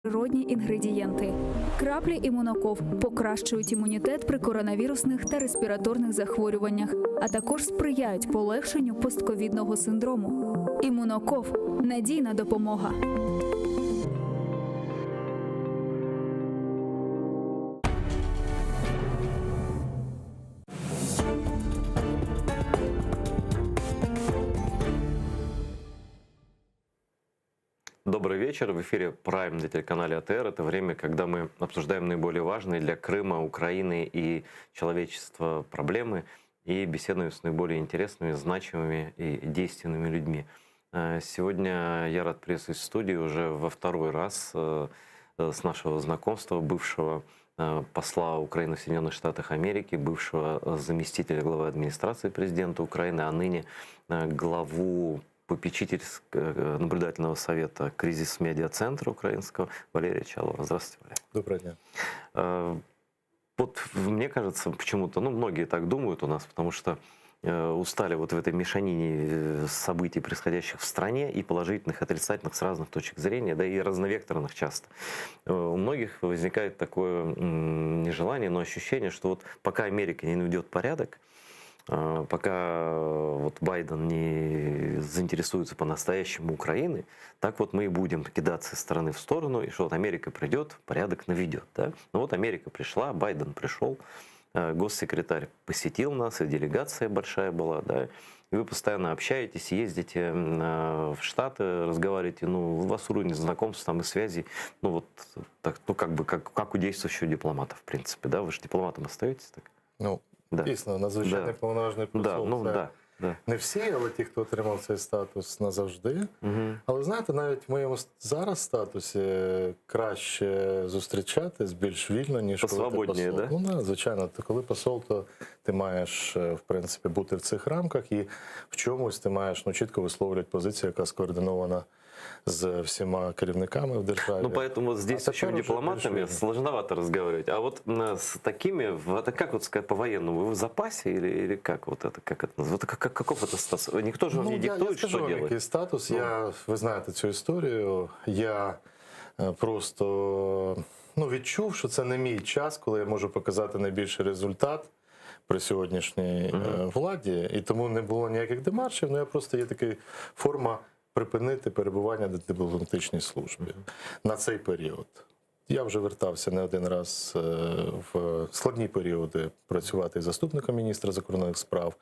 природні інгредієнти. Краплі імуноков покращують імунітет при коронавірусних та респіраторних захворюваннях, а також сприяють полегшенню постковідного синдрому. Імуноков – надійна допомога. Добрый вечер. В эфире Prime на телеканале АТР. Это время, когда мы обсуждаем наиболее важные для Крыма, Украины и человечества проблемы и беседуем с наиболее интересными, значимыми и действенными людьми. Сегодня я рад приветствовать в студии уже во второй раз с нашего знакомства бывшего посла Украины в Соединенных Штатах Америки, бывшего заместителя главы администрации президента Украины, а ныне главу попечительского наблюдательного совета кризис-медиа-центра украинского Валерия Чалова. Здравствуйте, Валерий. Доброго дня. Вот мне кажется, почему-то, многие так думают у нас, потому что устали вот в этой мешанине событий, происходящих в стране, и положительных, и отрицательных, с разных точек зрения, да и разновекторных часто. У многих возникает такое нежелание, но ощущение, что вот пока Америка не наведет порядок, пока вот Байден не заинтересуется по-настоящему Украиной, так вот мы и будем кидаться из стороны в сторону, и что вот Америка придет, порядок наведет. Да? Ну вот Америка пришла, Байден пришел, госсекретарь посетил нас, и делегация большая была, да, и вы постоянно общаетесь, ездите в Штаты, разговариваете, у вас уровень знакомств там и связей, вот так, как у действующего дипломата, в принципе, да, вы же дипломатом остаетесь, так? Да. Дійсно, надзвичайний повноважний посол. Да. Не всі, але ті, хто отримав цей статус назавжди. Але знаєте, навіть в моєму зараз статусі краще зустрічатись більш вільно, ніж коли ти посол. Да? Ну, звичайно, коли посол, то ти маєш, в принципі, бути в цих рамках, і в чомусь ти маєш чітко висловлювати позицію, яка скоординована с всеми керівниками в державе. Поэтому с действующими дипломатами сложновато разговаривать. А вот с такими, это как вот сказать по-военному, вы в запасе или как вот это, как это называется? Каков это статус? Никто же вам не диктует, что делать. Який статус. Ви знаєте цю історію. Я просто відчув, що це не мій час, коли я можу показати найбільший результат при сьогоднішній владі. І тому не було ніяких демаршів, я просто є така форма припинити перебування на дипломатичній службі на цей період. Я вже вертався не один раз в складні періоди працювати заступником міністра закордонних справ.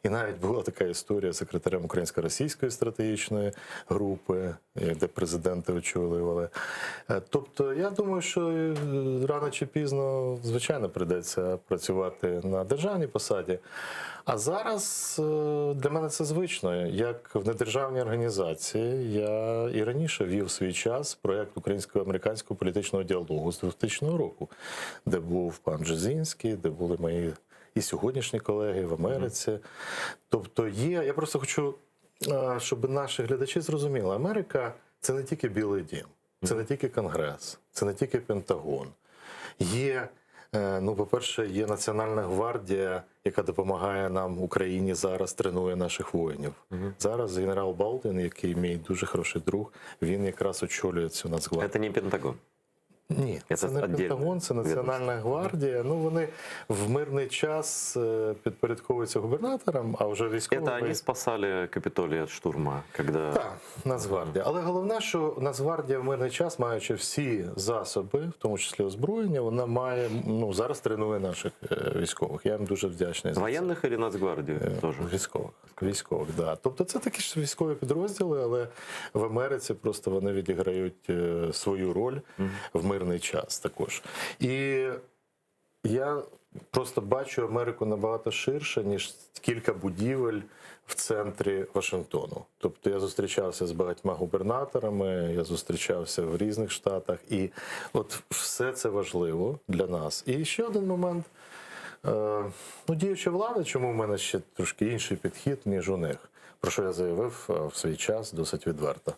І навіть була така історія з секретарем Українсько-російської стратегічної групи, де президенти очолювали. Тобто, я думаю, що рано чи пізно, звичайно, прийдеться працювати на державній посаді. А зараз для мене це звично. Як в недержавній організації я і раніше вів свій час проєкт українсько-американського політичного діалогу з 2000 року, де був пан Бжезінський, де були мої і сьогоднішні колеги в Америці. Тобто я просто хочу, щоб наші глядачі зрозуміли, Америка – це не тільки Білий дім, це не тільки Конгрес, це не тільки Пентагон. По-перше, є Національна гвардія, яка допомагає нам, Україні, зараз тренує наших воїнів. Зараз генерал Болтон, який мій дуже хороший друг, він якраз очолює цю Нацгвардію. Це не Пентагон? Ні, це не Пентагон, це Національна гвардія. Вони в мирний час підпорядковуються губернаторам, а вже військові... Це вони спасали Капітолій від штурму? Так, Нацгвардія. Але головне, що Нацгвардія в мирний час, маючи всі засоби, в тому числі озброєння, вона має, зараз тренує наших військових. Я їм дуже вдячний за це. Воєнних чи Нацгвардію? Військових, так. Тобто це такі ж військові підрозділи, але в Америці просто вони відіграють свою роль в мирний час також. І я просто бачу Америку набагато ширше, ніж кілька будівель в центрі Вашингтону. Тобто я зустрічався з багатьма губернаторами, я зустрічався в різних штатах, і от все це важливо для нас. І ще один момент. Діюча влада, чому в мене ще трошки інший підхід, ніж у них, про що я заявив в свій час досить відверто.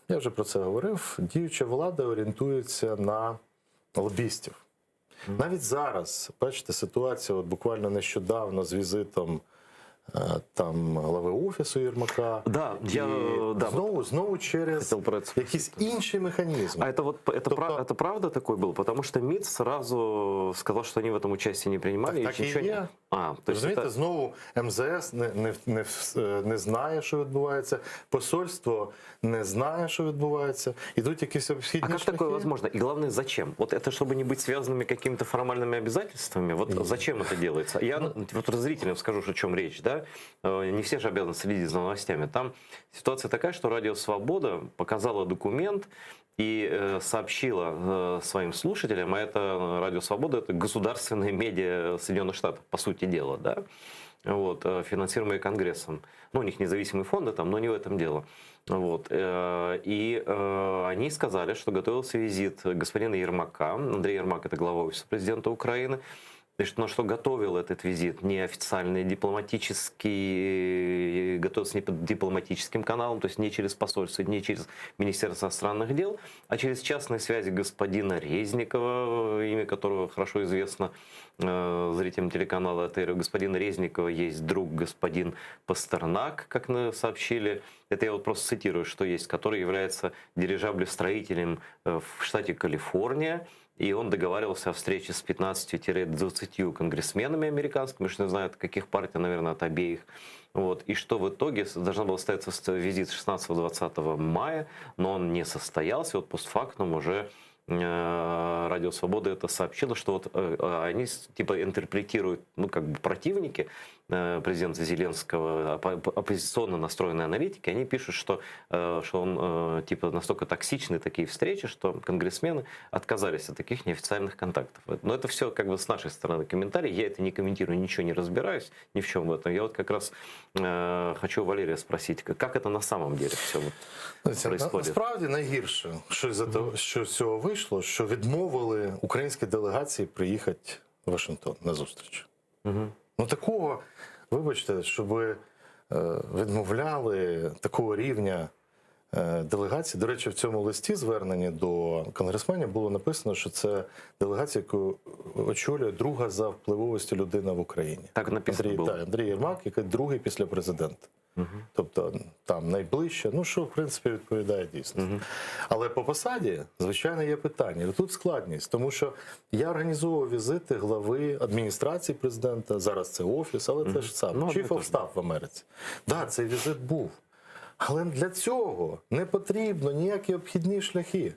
Я вже про це говорив. Діюча влада орієнтується на лобістів. Навіть зараз, бачите, ситуація буквально нещодавно з візитом там глави офісу Єрмака. Да, І знову через хотел про это якісь інші механізми. А это правда такой был? Потому что МИД сразу сказал, что они в этом участие не принимали. Так и і ничего є. не... То есть Розумієте, это... знову МЗС не знає, що відбувається, посольство не знає, що відбувається, ідуть якісь А обхідні как шляхи. такое возможно? И главное, зачем? Вот это чтобы не быть связанными какими-то формальными обязательствами? Вот зачем это делается? Я вот зрителям скажу, о чем речь, да? Не все же обязаны следить за новостями. Там ситуация такая, что Радио Свобода показала документ и сообщила своим слушателям, а это Радио Свобода, это государственные медиа Соединенных Штатов, по сути дела, да? Вот, финансируемые Конгрессом. Ну, у них независимые фонды там, но не в этом дело. Вот. И они сказали, что готовился визит господина Ермака. Андрей Ермак – это глава офиса президента Украины. Но что готовил этот визит неофициальный, дипломатический, готовился не под дипломатическим каналом, то есть не через посольство, не через Министерство иностранных дел, а через частные связи господина Резникова, имя которого хорошо известно зрителям телеканала АТР. У господина Резникова есть друг господин Пастернак, как сообщили. Это я вот просто цитирую, что есть, который является дирижаблестроителем в штате Калифорния. И он договаривался о встрече с 15-20 конгрессменами американскими, что не знаю, от каких партий, наверное, от обеих. Вот. И что в итоге должна была состояться визит 16-20 мая, но он не состоялся. Вот постфактум уже Радио Свобода это сообщило, что вот они типа интерпретируют, ну как бы противники президента Зеленского, оппозиционно настроенные аналитики, они пишут, что он типа настолько токсичны такие встречи, что конгрессмены отказались от таких неофициальных контактов. Но это все как бы с нашей стороны комментарий. Я это не комментирую, ничего не разбираюсь, ни в чем в этом. Я вот как раз хочу у Валерия спросить, как это на самом деле все вот происходит? Насправді найгірше, що з цього вийшло, що відмовили українські делегації приїхати в Вашингтон на зустріч. Угу. Ну такого, вибачте, щоб відмовляли такого рівня делегації. До речі, в цьому листі зверненні до конгресменів було написано, що це делегація, яку очолює друга за впливовістю людина в Україні. Так написано було. Андрій Єрмак, який другий після президента. Тобто там найближче, ну що в принципі відповідає дійсності. Але по посаді, звичайно, є питання. І тут складність, тому що я організовував візити глави адміністрації президента, зараз це офіс, але це ж саме, Chief of Staff в Америці. Так, цей візит був. Але для цього не потрібно ніякі обхідні шляхи.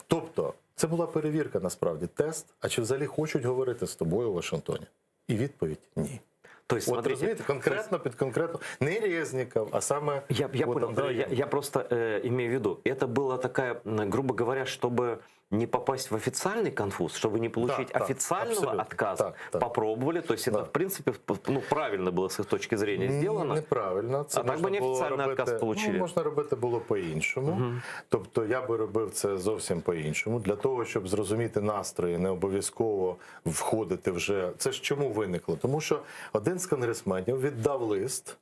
Тобто, це була перевірка насправді, тест, а чи взагалі хочуть говорити з тобою у Вашингтоні? І відповідь – ні. То есть, Вот смотрите, разумеете, конкретно під конкретно, не Резников, а саме Я вот понял, Андрей. я просто имею в виду, это была такая, грубо говоря, чтобы не попасть в официальный конфуз, чтобы не получить Да, официального абсолютно. отказа, Так. попробовали, то есть это, в принципе, ну, правильно было с их точки зрения сделано. Неправильно. Це А так би можна було неофіційний робити, отказ получили. Ну, можна робити було по-іншому. Тобто я би робив це зовсім по-іншому. Для того, щоб зрозуміти настрої, не обов'язково входити вже. Це ж чому виникло? Тому що один з конгресменів віддав лист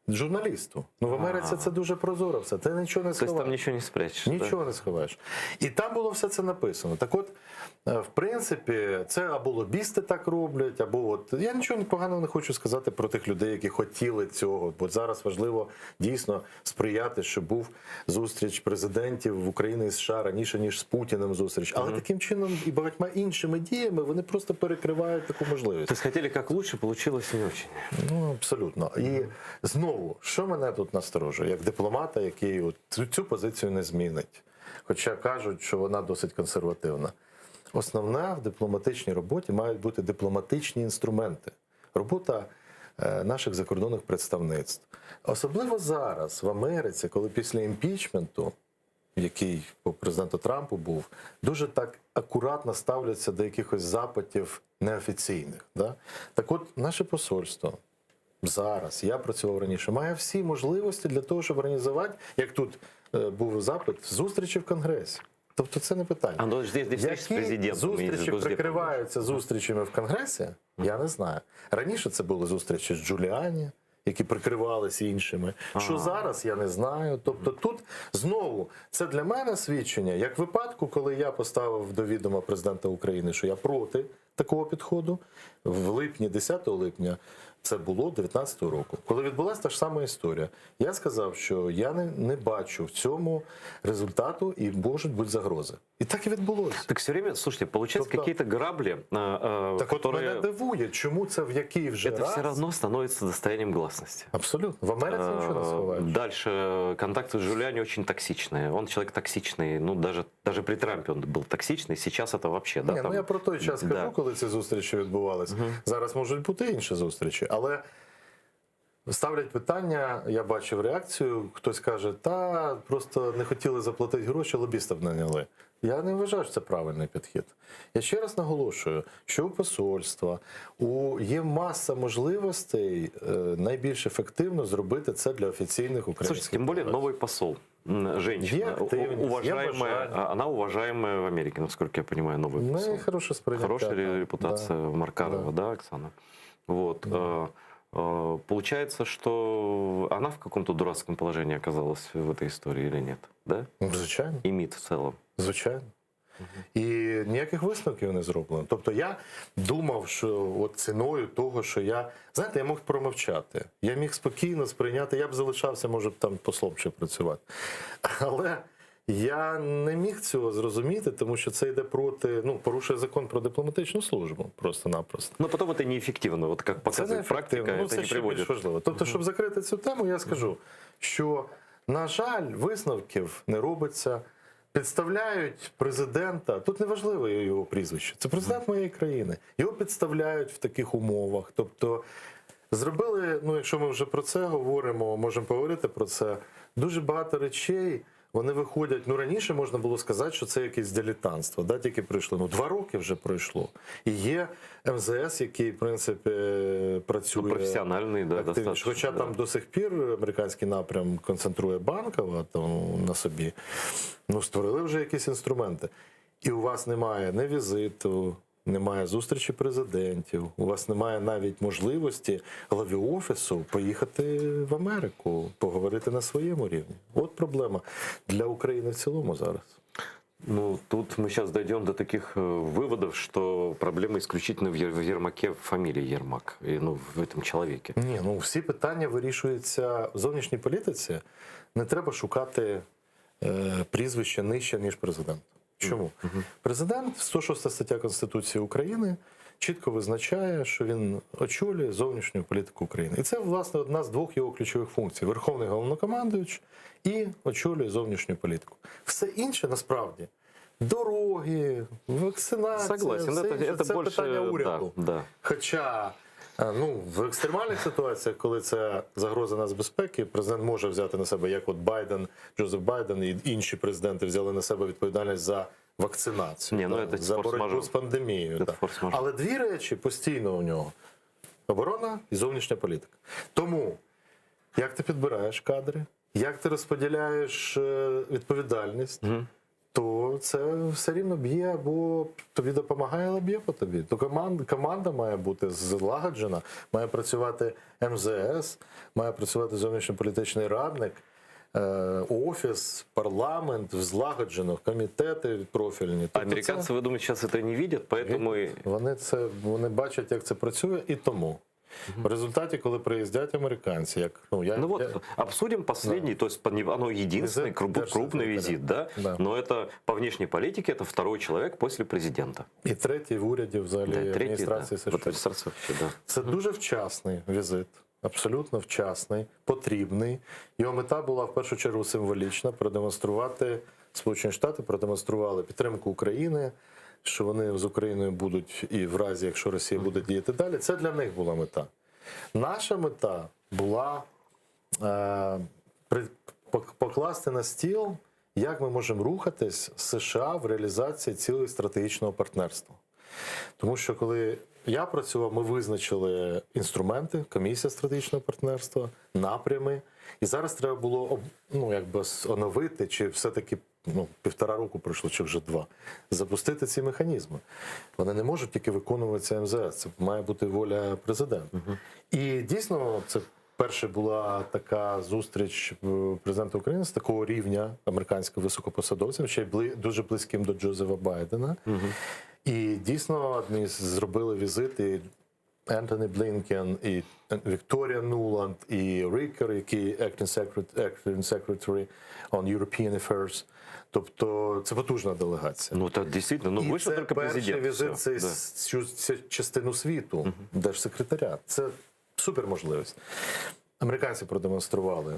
журналісту. Ну, в Америці це дуже прозоро все. Ти нічого не То есть сховаєш. там ничего не спрячешь. Нічого не сховаєш. І там було все це написано. Так от, в принципі, це або лобісти так роблять, або от... Я нічого поганого не хочу сказати про тих людей, які хотіли цього. Бо зараз важливо дійсно сприяти, щоб був зустріч президентів України і США раніше, ніж з Путіним зустріч. Але таким чином і багатьма іншими діями вони просто перекривають таку можливість. То есть хотели как лучше, получилось не очень. Ну, абсолютно. І знову, що мене тут насторожує, як дипломата, який от цю позицію не змінить. Хоча кажуть, що вона досить консервативна. Основна в дипломатичній роботі мають бути дипломатичні інструменти. Робота наших закордонних представництв. Особливо зараз, в Америці, коли після імпічменту, який по президенту Трампу був, дуже так акуратно ставляться до якихось запитів неофіційних. Да? Так от, наше посольство зараз, я працював раніше, має всі можливості для того, щоб організувати, як тут був запит, зустрічі в Конгресі. Тобто це не питання. А ну, здесь встречи с Які президентом. зустрічі прикриваються зустрічами в Конгресі, я не знаю. Раніше це були зустрічі з Джуліані, які прикривалися іншими. Що зараз, я не знаю. Тобто тут знову, це для мене свідчення, як в випадку, коли я поставив до відома президента України, що я проти такого підходу, в липні, 10 липня, Це було 19-го року. Коли відбулася та ж сама історія, я сказав, що я не бачу в цьому результату і можуть бути загрози. І так і відбулося. Так все время, слушайте, получается Тобто- какие-то грабли, Так от мене которые... дивує, чому це в який вже Это раз... все равно становится достоянием гласности. Абсолютно. В Америці нічого не сховаєш. Дальше контакты с Жулиани очень токсичные. Он человек токсичный. Ну, даже при Трампе он был токсичный. Сейчас это вообще, да, Ні, там... ну я про той час Да. кажу, коли ці зустрічі відбувалися. Зараз можуть бути інші зустрічі, але ставлять питання, я бачив реакцію, хтось каже, та просто не хотіли заплатити гроші, лобістів наняли. Я не вважаю, що це правильний підхід. Я ще раз наголошую, що у посольства є маса можливостей найбільш ефективно зробити це для офіційних українських. Слушайте, тем более делегацій. новый посол, женщина, Є активність, є уважаемая, бажання. она уважаемая в Америке, насколько я понимаю, новый Ну, посол. і хороше сприйняття. Хорошая там, репутация да. Маркарова, Да. да, Оксана? Вот. Получается, что она в каком-то дурацком положении оказалась в этой истории или нет? Да? Ну, звичайно. И МИД в целом. Звичайно. І ніяких висновків не зроблено. Тобто я думав, що от ціною того, що я міг промовчати. Я міг спокійно сприйняти, я б залишався, може б там послом ще працювати. Але я не міг цього зрозуміти, тому що це йде проти, порушує закон про дипломатичну службу, просто-напросто. Но потом это неэффективно. Вот как Це показывает практика, неефективно. это Це не ще приводит. більш важливо. Тобто, щоб закрити цю тему, я скажу, що, на жаль, висновків не робиться. Підставляють президента, тут не важливо його прізвище, це президент моєї країни. Його підставляють в таких умовах. Тобто зробили, якщо ми вже про це говоримо, можемо поговорити про це, дуже багато речей, вони виходять, раніше можна було сказати, що це якесь дилетантство, тільки пройшло, 2 роки вже пройшло. І є МЗС, який, в принципі, працює професіональний, да, активніше. достатньо. Хоча да. там до сих пір американський напрям концентрує Банкова на собі, створили вже якісь інструменти. І у вас немає ні візиту, немає зустрічі президентів, у вас немає навіть можливості главі офісу поїхати в Америку, поговорити на своєму рівні. От проблема для України в цілому зараз. Тут мы сейчас дойдем до таких выводов, что проблема исключительно в Ермаке, в фамилии Ермак, и, в этом человеке. Ні, всі питання вирішуються в зовнішній політиці. Не треба шукати прізвище нижче, ніж президент. Чому? Президент, 106 стаття Конституції України, чітко визначає, що він очолює зовнішню політику України. І це, власне, одна з 2 його ключових функцій. Верховний головнокомандуючий і очолює зовнішню політику. Все інше, насправді, дороги, вакцинація, Согласен, все інше, это це больше, питання уряду. да. Хоча в екстремальних ситуаціях, коли це загроза нацбезпеки, президент може взяти на себе, як от Джозеф Байден і інші президенти взяли на себе відповідальність за вакцинацію, це за боротьбу з пандемією. Це форс-мажор. Але 2 речі постійно у нього: оборона і зовнішня політика. Тому, як ти підбираєш кадри, як ти розподіляєш відповідальність, то це все рівно б'є, або тобі допомагає, але б'є по тобі. То команда має бути злагоджена, має працювати МЗС, має працювати зовнішньополітичний радник, офіс, парламент, злагоджено, комітети профільні. Тобто Американцы, вы думаете, сейчас это не видят, поэтому... Вони бачать, як це працює, і тому. В результаті, коли приїздять американці, обсудим последний, то есть оно единственный крупный визит, да? Да. Но это по внешней политике, это 2-й человек после президента. І 3-й в уряді взагалі адміністрації США. В адміністрації вообще, да. Це дуже вчасний візит, абсолютно вчасний, потрібний. Його мета була в першу чергу символічна – продемонструвати, Сполучені Штати продемонстрували підтримку України, що вони з Україною будуть і в разі, якщо Росія буде діяти далі. Це для них була мета. Наша мета була покласти на стіл, як ми можемо рухатись з США в реалізації цілого стратегічного партнерства. Тому що коли я працював, ми визначили інструменти, комісія стратегічного партнерства, напрями. І зараз треба було оновити, чи все-таки 1,5 року пройшло, чи вже 2, запустити ці механізми. Вони не можуть тільки виконуватися МЗС, це має бути воля президента. І дійсно, це перша була така зустріч президента України з такого рівня американського високопосадовцем, ще й дуже близьким до Джозефа Байдена. І дійсно зробили візит, і Ентоні Блінкен, і Вікторія Нуланд, і Рікер, який acting secretary on European Affairs. Тобто це потужна делегація. Ну, это действительно, ну, І вышел це только перший президент. візит всё, в да. цю частину світу, держсекретаря. Це супер можливість. Американці продемонстрували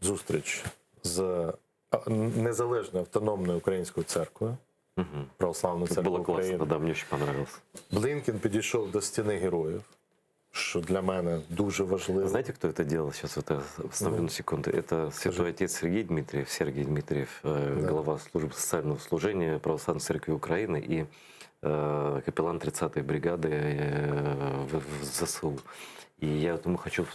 зустріч з незалежною автономною українською церквою, православною Это церквою было классно, України. да, мне очень понравилось. Блінкен підійшов до стіни героїв, що для мене дуже важливо. Знаете, кто это делал? Сейчас это остановлю на секунду. Это святой отец Сергей Дмитриев, глава службы социального служения Православной Церкви Украины и капеллан 30-й бригады в ЗСУ. И я думаю, хочу...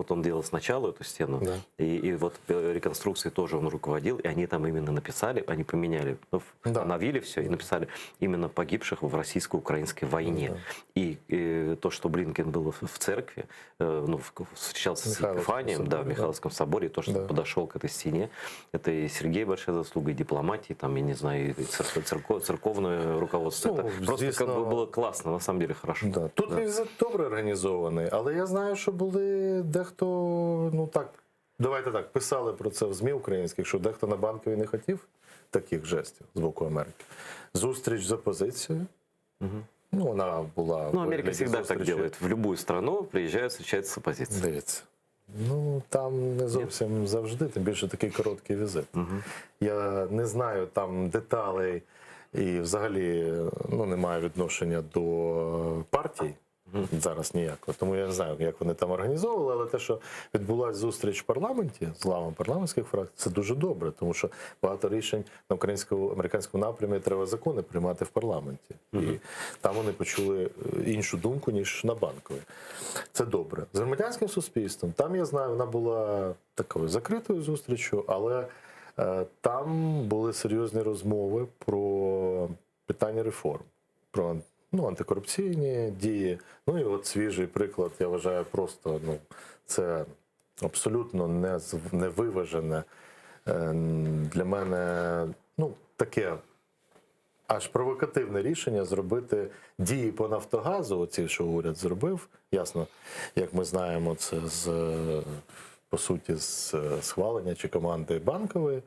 он делал сначала эту стену, Да. и вот реконструкцией тоже он руководил, и они там именно написали, они поменяли, Да. навили все и написали именно погибших в российско-украинской войне. Да. И то, что Блинкен был в церкви, встречался с Епифанием, да, в Михайловском соборе, и то, что Да. подошел к этой стене, это и Сергей большая заслуга, и дипломатии, там, я не знаю, и церковное руководство. Ну, Это просто звісно, как бы было классно, на самом деле хорошо. Да. Тут Да. візит добре організований, але я знаю, що були дехто, ну так, давайте так, писали про це в ЗМІ українських, що дехто на Банковій не хотів таких жестів з боку Америки. Зустріч з опозицією. Ну, вона була... Ну, в Америка вигляді всегда так зустрічі. делает. В любую страну приезжают, встречаются с оппозицией. Здається. Ну, там не зовсім завжди, тим більше такий короткий візит. Я не знаю там деталей і взагалі не маю відношення до партій. Зараз ніякого. Тому я не знаю, як вони там організовували, але те, що відбулася зустріч в парламенті з главами парламентських фракцій, це дуже добре, тому що багато рішень на американському напрямі треба закони приймати в парламенті. І там вони почули іншу думку, ніж на Банковій. Це добре. З громадянським суспільством, там, я знаю, вона була такою закритою зустрічю, але там були серйозні розмови про питання реформ, про антикорупційні дії. Ну і от свіжий приклад, я вважаю, просто це абсолютно невиважене для мене таке аж провокативне рішення зробити дії по Нафтогазу, оці, що уряд зробив. Ясно, як ми знаємо, це по суті, з схвалення чи команди Банкової.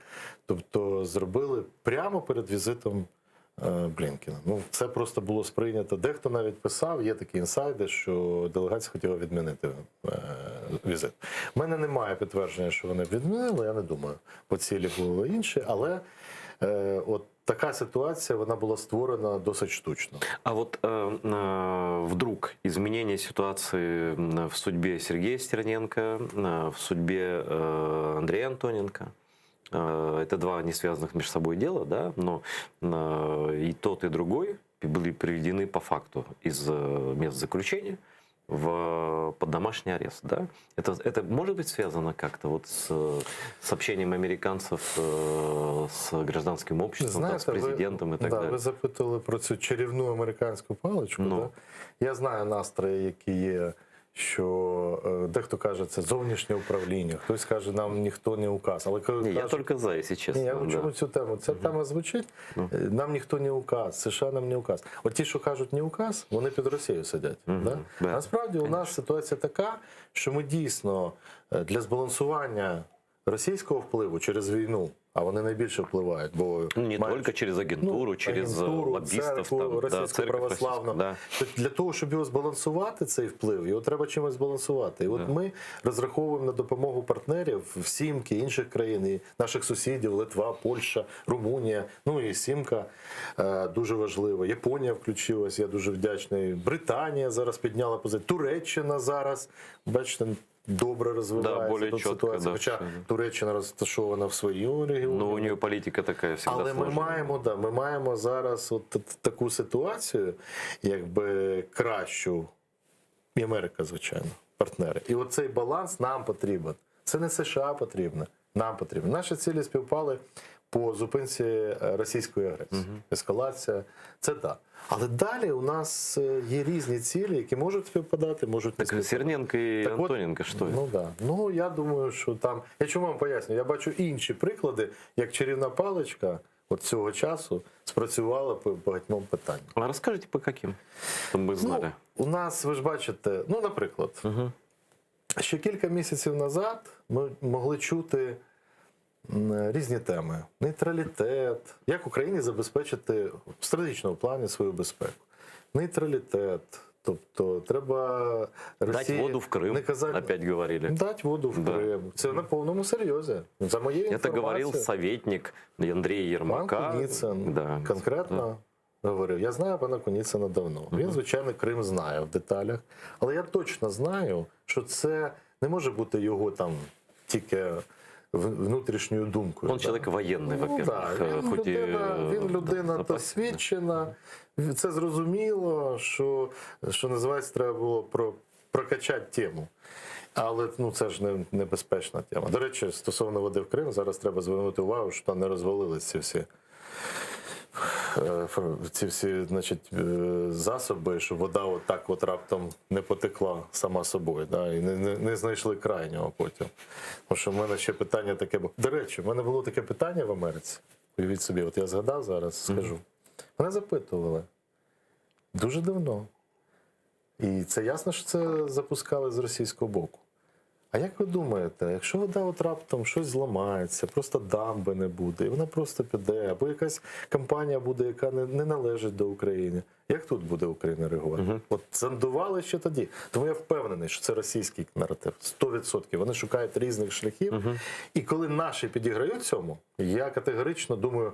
Тобто зробили прямо перед візитом Блінкена. Це просто було сприйнято. Дехто навіть писав, є такі інсайди, що делегація хотіла відмінити візит. У мене немає підтвердження, що вони відмінили, я не думаю. По цілі були інші, але от така ситуація, вона була створена досить штучно. А вот вдруг изменение ситуации в судьбе Сергея Стерненко, в судьбе Андрея Антоненко, это два не связанных между собой дела, да, но и тот, и другой были приведены по факту из мест заключения под домашний арест, да? Это может быть связано как-то вот с общением американцев с гражданским обществом, Знаєте, с президентом и так ви далее? запитали про цю чарівну американську паличку. Да? Я знаю настрої, які є, що дехто каже, це зовнішнє управління, хтось каже, нам ніхто не указ. Але Я только за, если честно. я да. чому цю тему? Ця тема звучить, нам ніхто не указ, США нам не указ. От ті, що кажуть не указ, вони під Росією сидять. Да? Да. Насправді у нас ситуація така, що ми дійсно для збалансування російського впливу через війну, а вони найбільше впливають, бо Не только через агентуру, через лоббистов, церкву, там, російську церковь православну. российскую, да. Тобто для того, щоб його збалансувати, цей вплив, його треба чимось збалансувати. І от ми розраховуємо на допомогу партнерів в сімки інших країн, і наших сусідів, Литва, Польща, Румунія, і сімка дуже важлива. Японія включилась, я дуже вдячний. Британія зараз підняла позицію. Туреччина зараз, бачите, добре розвивається более тут чітко, ситуація. да, Хоча все, да. Туреччина розташована в своєму регіоні. Но у нее политика такая всегда Але ми маємо зараз от таку ситуацію, якби кращу, і Америка, звичайно, партнери. І оцей баланс нам потрібен. Це не США потрібно, нам потрібно. Наші цілі співпали по зупинці російської агресії. Ескалація – це так. Але далі у нас є різні цілі, які можуть співпадати, можуть не Так співпадати. Серненко и Так от, Антоненко, что это? Да. Я думаю, що там... Я чому вам поясню? Я бачу інші приклади, як чарівна паличка от цього часу спрацювала по багатьом питанням. А расскажите, по каким? Чтобы мы знали. У нас, ви ж бачите, ну, наприклад, ще кілька місяців назад ми могли чути різні теми. Нейтралітет, як Україні забезпечити в стратегічному плані свою безпеку. Нейтралітет, тобто треба Росії... Дать воду в Крым, не казати... опять говорили. Дать воду в Да. Крим. Це на повному серйозі. За моєю Это інформацією, говорил советник Андрей пан Ермака. Куніцин Да. конкретно говорив. Я знаю пана Куніцина давно. Він, звичайно, Крим знає в деталях. Але я точно знаю, що це не може бути його там тільки внутрішньою думкою. Он человек военный, во-первых. Да. хоть и, Він людина запасен, досвідчена. Це зрозуміло, що називається, треба було прокачати тему. Але ну, це ж небезпечна тема. До речі, стосовно води в Крим, зараз треба звернути увагу, що там не розвалилися ці всі значить, засоби, щоб вода отак от раптом не потекла сама собою, да, і не знайшли крайнього потім. Тому що в мене ще питання таке було. До речі, в мене було таке питання в Америці. Уявіть собі, от я згадав зараз, скажу. Мене запитували дуже давно. І це ясно, що це запускали з російського боку. А як ви думаєте, якщо вода от раптом щось зламається, просто дамби не буде, і вона просто піде, або якась компанія буде, яка не належить до України, як тут буде Україна реагувати? От зондували ще тоді. Тому я впевнений, що це російський наратив. 100%. Вони шукають різних шляхів. І коли наші підіграють цьому, я категорично думаю,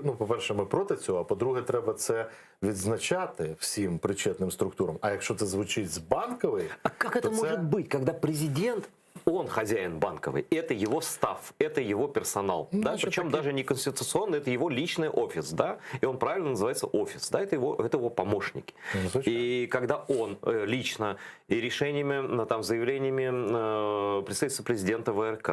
ну, по-перше, ми проти цього, а по-друге, треба це відзначати всім причетним структурам. А якщо це звучить з Банкової, А как то это может быть, когда президент, он хозяин Банковой, это его став, это его персонал, да? значит, Причем такие- даже не конституционный, это его личный офис, да, и он правильно называется офис, да, это его помощники. Ну, звичайно. И когда он лично и решениями, там, заявлениями представительства президента ВРК,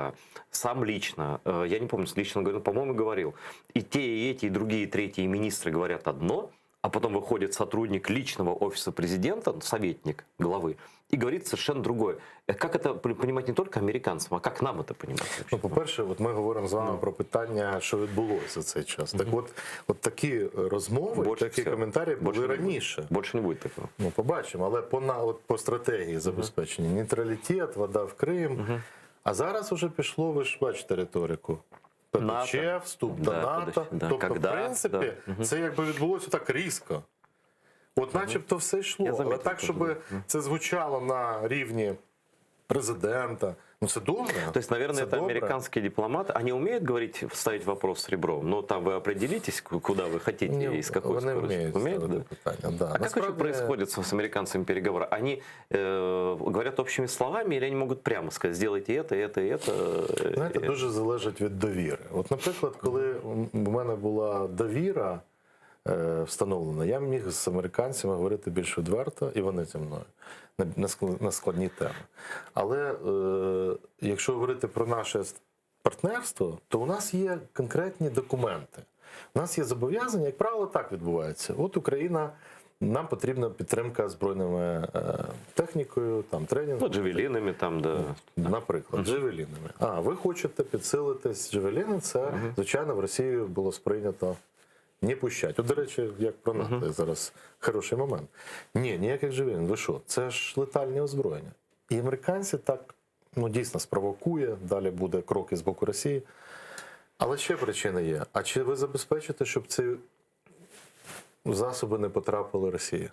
сам лично, я не помню, лично говорил, по-моему, говорил, и те, и эти, и другие, третьи министры говорят одно, а потом выходит сотрудник личного офиса президента, советник главы, и говорит совершенно другое. Как это понимать не только американцам, а как нам это понимать вообще? Ну, по-перше, от ми говоримо з вами про питання, що відбулося за цей час. Так от такі розмови, Больше такі всього. коментарі Больше були не буде. раніше. Больше не будет такого. Ну, побачимо, але по стратегії забезпечення. Нейтралітет, вода в Крим. А зараз уже пішло, ви ж бачите риторику. ПДЧ, НАТО. вступ до Да, НАТО. ПДЧ, да. Тобто, Когда? в принципі, Да. це якби відбулося так різко. От начебто все йшло. Я Але заметив так, це. щоб це звучало на рівні президента, ну це добре. То есть, наверное, Це это добре. американские дипломаты, они умеют говорить, ставить вопрос с ребром, но там вы определитесь, куда вы хотите Ні, и с какой вони скоростью. вміють Умеют, ставити да? питання. Да. А как вообще происходит с американцами переговоры? Они говорят общими словами или они могут прямо сказать, сделайте это, это, это? Знаєте, дуже залежить від довіри. От, наприклад, коли в мене була довіра встановлена, я міг з американцями говорити більш відверто, і вони зі мною на складні теми. Але якщо говорити про наше партнерство, то у нас є конкретні документи. У нас є зобов'язання, як правило, так відбувається. От Україна, нам потрібна підтримка збройними технікою, там, тренінгом. Ну, джавелинами там, да. Наприклад, джавелінами. А, ви хочете підсилитись джавеліни, це, звичайно, в Росії було сприйнято не пущать. От, до речі, як про НАТО зараз хороший момент. Ні, ніяких джавелін. Ви що? Це ж летальне озброєння. І американці так, ну, дійсно спровокує, далі буде кроки з боку Росії. Але ще причина є. А чи ви забезпечите, щоб ці засоби не потрапили Росії?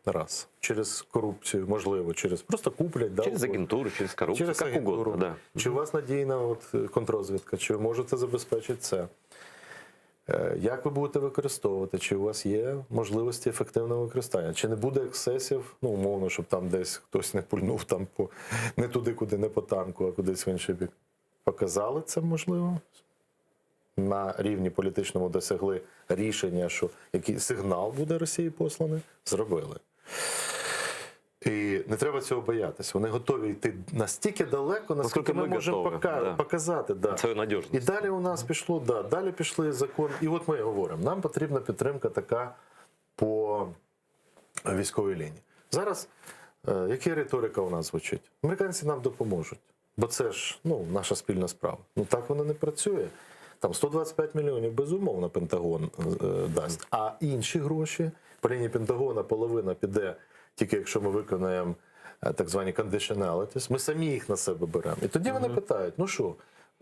Раз. Через корупцію, можливо, через просто куплять. Да, Через агентуру, через коррупцию, через как агентуру. угодно, да. Чи у вас надійна контррозвідка, чи ви можете забезпечити це? Як ви будете використовувати? Чи у вас є можливості ефективного використання? Чи не буде ексцесів, ну, умовно, щоб там десь хтось не пульнув там не туди, куди не по танку, а кудись в інший бік? Показали це, можливо? На рівні політичному досягли рішення, що який сигнал буде Росії посланий? Зробили. І не треба цього боятися. Вони готові йти настільки далеко, наскільки ми можемо показати. Да. Свою надіжність. І далі у нас пішло, да, далі пішли закон. І от ми говоримо, нам потрібна підтримка така по військовій лінії. Зараз, яка риторика у нас звучить? Американці нам допоможуть. Бо це ж, ну, наша спільна справа. Ну так воно не працює. там 125 мільйонів, безумовно, Пентагон дасть. А інші гроші, по лінії Пентагона половина піде, тільки якщо ми виконаємо так звані conditionalities, ми самі їх на себе беремо. І тоді вони питають, ну що,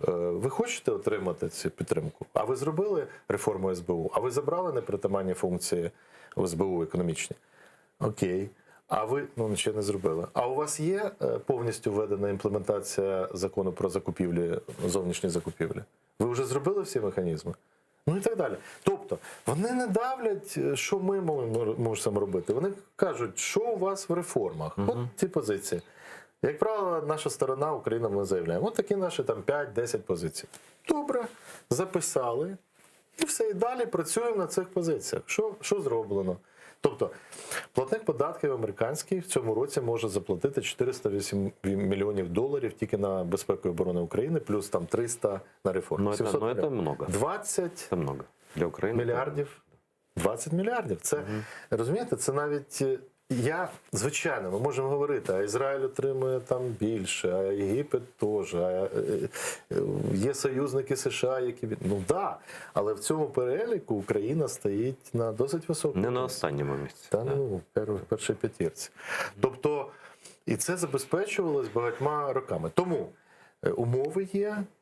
ви хочете отримати цю підтримку? А ви зробили реформу СБУ? А ви забрали непритаманні функції в СБУ економічні? Окей. А ви, ну, ще не зробили. А у вас є повністю введена імплементація закону про закупівлі, зовнішні закупівлі? Ви вже зробили всі механізми? Ну і так далі. Тобто, вони не давлять, що ми можемо робити. Вони кажуть, що у вас в реформах. От ці позиції. Як правило, наша сторона, Україна, ми заявляємо. От такі наші там 5-10 позицій. Добре, записали. І все, і далі працюємо на цих позиціях. Що зроблено? Тобто, платник податків американський в цьому році може заплатити 408 мільйонів доларів тільки на безпеку і оборону України, плюс там 300 на реформу. Но это много. 20 Это много для України. мільярдів. 20 мільярдів. Це, розумієте, це навіть... Звичайно, ми можемо говорити, а Ізраїль отримує там більше, а Єгипет теж, а є союзники США, які... Ну да, але в цьому переліку Україна стоїть на досить високому. Не на останньому місці. Та, ну, першій п'ятірці. Тобто, і це забезпечувалось багатьма роками. Тому умови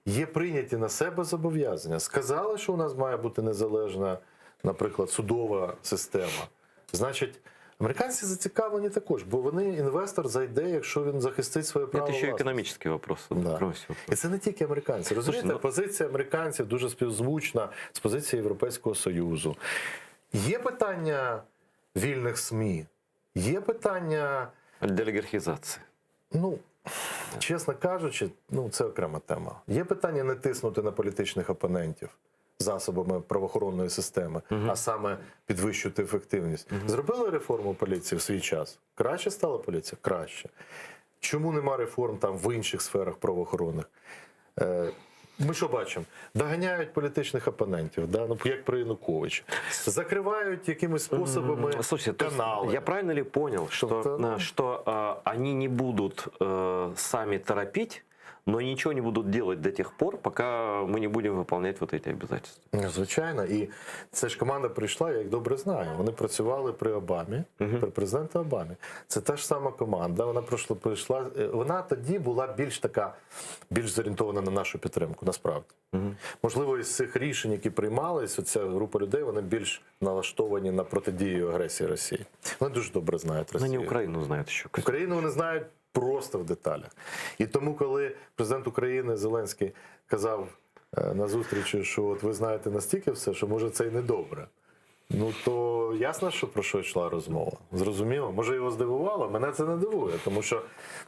є прийняті на себе зобов'язання. Сказали, що у нас має бути незалежна, наприклад, судова система. Значить, американці зацікавлені також, бо інвестор зайде, якщо він захистить своє право Це ще власності. економічний вопрос. Да. І це не тільки американці. Розумієте, Слушай, позиція американців дуже співзвучна з позицією Європейського Союзу. Є питання вільних СМІ, є питання... Делігархізації. Ну, чесно кажучи, ну, це окрема тема. Є питання не тиснути на політичних опонентів засобами правоохоронної системи, а саме підвищувати ефективність. Зробили реформу поліції в свій час? Краще стала поліція? Краще. Чому нема реформ там в інших сферах правоохоронних? Ми що бачимо? Доганяють політичних опонентів, да? Ну, як при Януковичі. Закривають якимись способами Слушайте, канали. я правильно ли понял, что они не будут сами торопить, но ничего не будут делать до тех пор, пока мы не будем выполнять вот эти обязательства? Звичайно. І це ж команда прийшла, я їх добре знаю. Вони працювали при Обамі, при президенті Обамі. Це та ж сама команда. Вона прийшла. Вона тоді була більш зорієнтована на нашу підтримку, насправді. Можливо, із цих рішень, які приймались, оця група людей, вони більш налаштовані на протидію агресії Росії. Вони дуже добре знають Росію. Ну, не Украину знают еще. Україну вони знають просто в деталях. І тому, коли президент України Зеленський казав на зустрічі, що от ви знаєте настільки все, що може це й не добре. Ну то ясно, що про що йшла розмова. Зрозуміло. Може його здивувало, мене це не дивує, тому що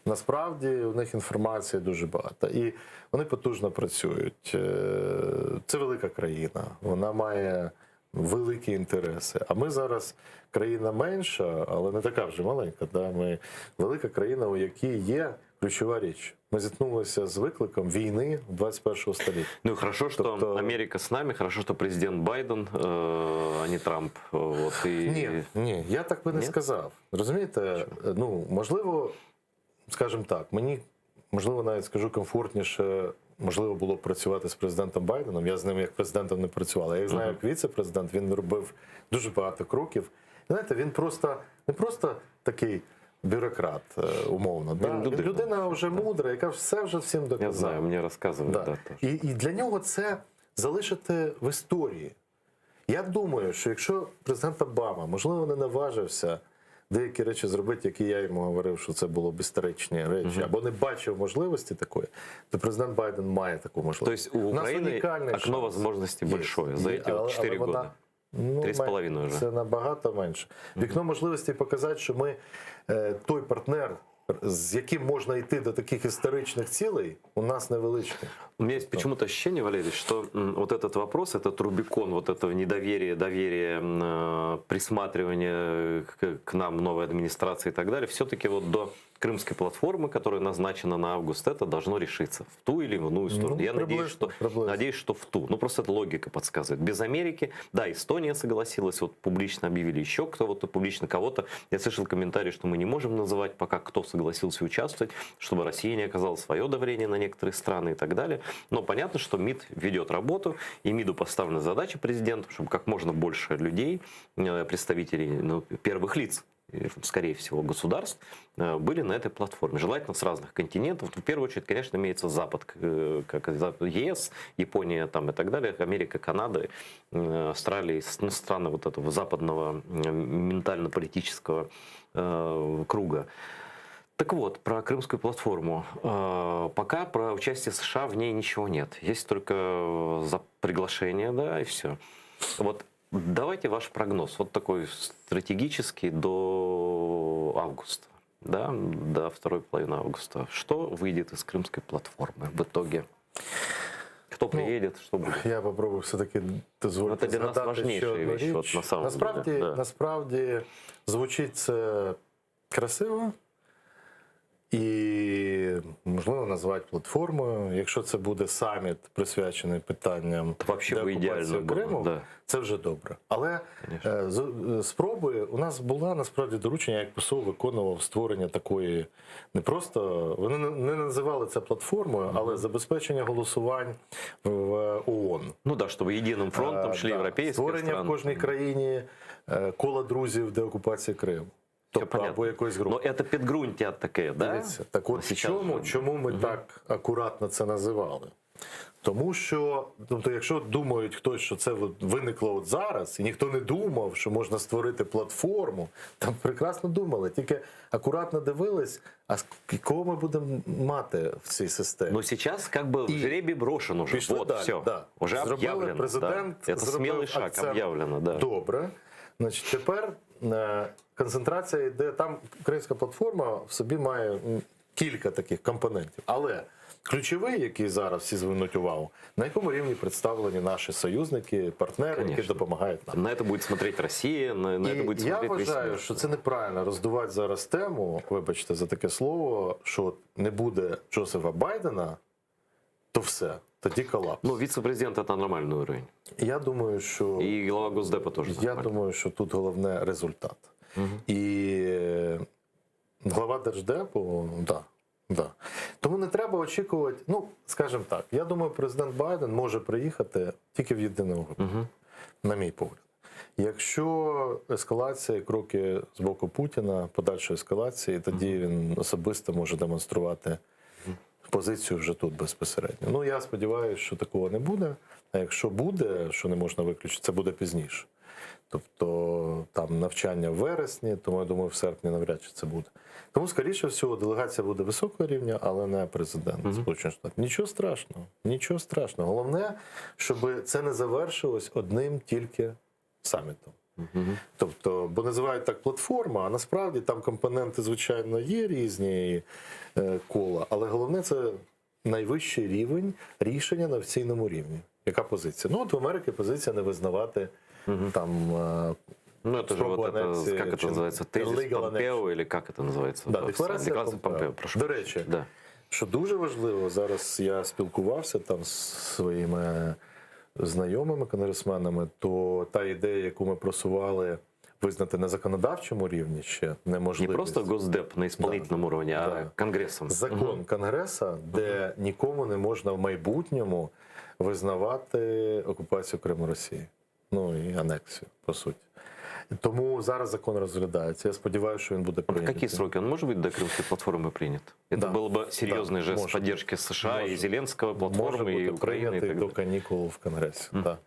насправді у них інформації дуже багато. І вони потужно працюють. Це велика країна, вона має великі інтереси. А ми зараз країна менша, але не така вже маленька. Да? Ми велика країна, у якій є ключова річ. Ми зіткнулися з викликом війни 21-го століття. Ну, хорошо, что Америка с нами, хорошо, что президент Байден, а не Трамп. Вот, и... Ні, я так би не сказав. Розумієте, ну, можливо, скажімо так, мені, можливо, навіть скажу комфортніше, можливо, було б працювати з президентом Байденом. Я з ним як президентом не працював. Я знаю, як віце-президент, він робив дуже багато кроків. І, знаєте, він не просто такий бюрократ, умовно. Да? Він людина вже мудра, яка все вже всім доказала. Я знаю, мені розказували. Да. І для нього це залишити в історії. Я думаю, що якщо президент Обама, можливо, не наважився деякі речі зробити, які я йому говорив, що це було б історичні речі, або не бачив можливості такої, то президент Байден має таку можливість. Тобто у України окно можливості большое за ці 4 роки. 3,5 вже. Це набагато менше. Вікно можливості показати, що ми той партнер, з яким можна йти до таких історичних цілей, у нас невеличкий. У меня есть почему-то ощущение, Валерий, что вот этот вопрос, этот Рубикон вот этого недоверия, доверия, присматривания к нам, новой администрации и так далее, все-таки вот до Крымской платформы, которая назначена на август, это должно решиться в ту или в иную сторону. Ну, я надеюсь, что в ту. Ну, просто это логика подсказывает. Без Америки, да, Эстония согласилась, вот публично объявили еще кто-то, публично кого-то. Я слышал комментарий, что мы не можем называть пока, кто согласился. согласился участвовать, чтобы Россия не оказала свое давление на некоторые страны и так далее. Но понятно, что МИД ведет работу, и МИДу поставлена задача президента, чтобы как можно больше людей, представителей первых лиц, скорее всего, государств, были на этой платформе. Желательно с разных континентов. В первую очередь, конечно, имеется Запад, как ЕС, Япония там, и так далее, Америка, Канада, Австралия, страны вот этого западного ментально-политического круга. Так вот, про Крымскую платформу. Пока про участие США в ней ничего нет. Есть только приглашение, да, и все. Вот давайте ваш прогноз, вот такой стратегический до августа, да, до второй половины августа. Что выйдет из Крымской платформы в итоге? Кто приедет, что будет? Я попробую все-таки дозволити Это для нас згадати ще важнейшая одну вещь, вот річ. на самом деле, да. Насправді звучить це красиво і можливо назвати платформою. Якщо це буде саміт, присвячений питанням Вообще бы деокупації идеально Криму, было, да. це вже добре. Але спроби, у нас була насправді доручення, як посол виконував створення такої, не просто, вони не називали це платформою, але забезпечення голосувань в ООН. Ну да, чтобы единым фронтом шли европейские Створення страны. в кожній країні кола друзів деокупації Криму. Тобто, або якоїсь групи. Но это підґрунтя таке, да? Дивіться, так от Сейчас чому ми так акуратно це називали? Тому що, тобто, якщо думають хтось, що це виникло от зараз, і ніхто не думав, що можна створити платформу, там прекрасно думали, тільки акуратно дивились, а кого ми будемо мати в цій системі. Но сейчас как бы жребий брошен уже. Пішли Вот, далі, все. да. Уже Зробили, объявлено. президент да. Это зробив смелый шаг, акцент. объявлено. Да. Добре. Значить, тепер концентрація йде, там Кримська платформа в собі має кілька таких компонентів. Але ключовий, який зараз всі звернуть увагу, на якому рівні представлені наші союзники, партнери, які Конечно. допомагають нам. На это будет смотреть Россия, на это будет І я смотреть весь вважаю, мир. що це неправильно роздувати зараз тему, вибачте за таке слово, що не буде Джозефа Байдена, то все, тоді колапс. Ну, вице-президент это нормальный уровень. Я думаю, що... И глава Госдепа тоже Я нормальный. думаю, що тут головне результат. І глава Держдепу, да. Тому не треба очікувати, ну, скажімо так, я думаю, президент Байден може приїхати тільки в єдиному випадку, на мій погляд. Якщо ескалація, кроки з боку Путіна, подальшої ескалації, тоді він особисто може демонструвати позицію вже тут безпосередньо. Ну, я сподіваюся, що такого не буде, а якщо буде, що не можна виключити, це буде пізніше. Тобто там навчання в вересні, тому я думаю, в серпні навряд чи це буде. Тому, скоріше всього, делегація буде високого рівня, але не президент Сполучених Штатів. Нічого страшного. Головне, щоб це не завершилось одним тільки самітом. Тобто, бо називають так платформа, а насправді там компоненти, звичайно, є різні кола, але головне це найвищий рівень рішення на офіційному рівні. Яка позиція? Ну, от в Америці позиція не визнавати там Ну, это же вот это, анексії, как это чи называется, тезис illegal Помпео, или как это называется? Да, декларація Помпео. Прошу. До речі, Да. що дуже важливо, зараз я спілкувався там з своїми знайомими конгресменами, то та ідея, яку ми просували, визнати на законодавчому рівні ще неможливість. Не просто Госдеп на исполнительном уровне, а Да. Конгрессом. Закон Конгреса, де нікому не можна в майбутньому визнавати окупацію Криму Росії. Ну і анексію, по суті. Тому зараз закон розглядається. Я сподіваюся, що він буде В прийнятий. какие сроки он может быть до Крымской платформы принят? Это Да. был бы серьезный Да, жест может. поддержки США и Может. Зеленского, Може платформы и бути Украины и прийнятий так до далее. канікул в Конгресі. Да.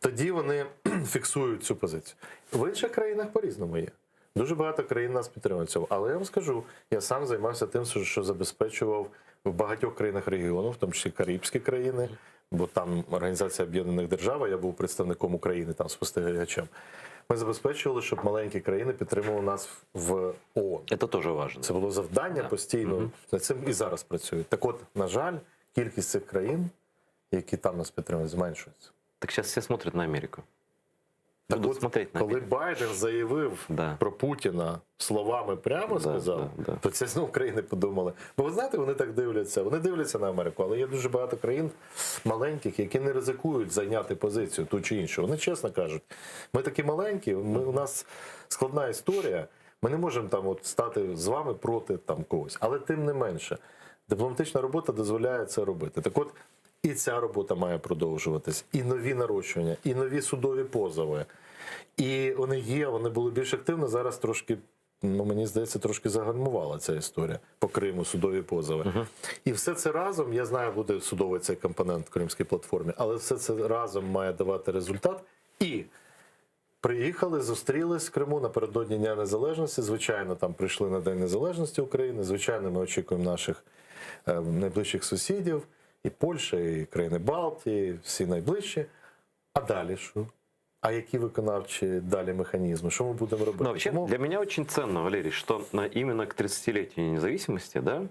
Тоді вони фіксують цю позицію. В інших країнах по-різному є. Дуже багато країн нас підтримують цього. Але я вам скажу, я сам займався тим, що забезпечував в багатьох країнах регіону, в тому числі Карибські країни, бо там Організація Об'єднаних Держав, а я був представником України, там спостерігачем. Ми забезпечували, щоб маленькі країни підтримували нас в ООН. Это тоже важно. Це було завдання постійно. Над цим і зараз працюють. Так от, на жаль, кількість цих країн, які там нас підтримують, зменшується. Так сейчас все смотрят на Америку. Так Будут от, смотреть на коли Америку. Байден заявив Да. про Путіна словами прямо сказав, да. то це знову країни подумали. Бо ви знаєте, вони так дивляться. Вони дивляться на Америку, але є дуже багато країн маленьких, які не ризикують зайняти позицію ту чи іншу. Вони чесно кажуть, ми такі маленькі, у нас складна історія. Ми не можемо там от стати з вами проти там когось. Але тим не менше, дипломатична робота дозволяє це робити. Так от, і ця робота має продовжуватись, і нові нарощування, і нові судові позови. І вони є, вони були більш активні, зараз трошки, ну, мені здається, трошки загальмувала ця історія по Криму, судові позови. І все це разом, я знаю, буде судовий цей компонент в Кримській платформі, але все це разом має давати результат. І приїхали, зустрілись в Криму напередодні Дня Незалежності. Звичайно, там прийшли на День Незалежності України. Звичайно, ми очікуємо наших найближчих сусідів. І Польща, і країни Балтії, всі найближчі. А далі що? А які виконавчі далі механизмы? Что мы будем робити? Но вообще, для меня очень ценно, Валерий, что именно к 30-летию независимости, да,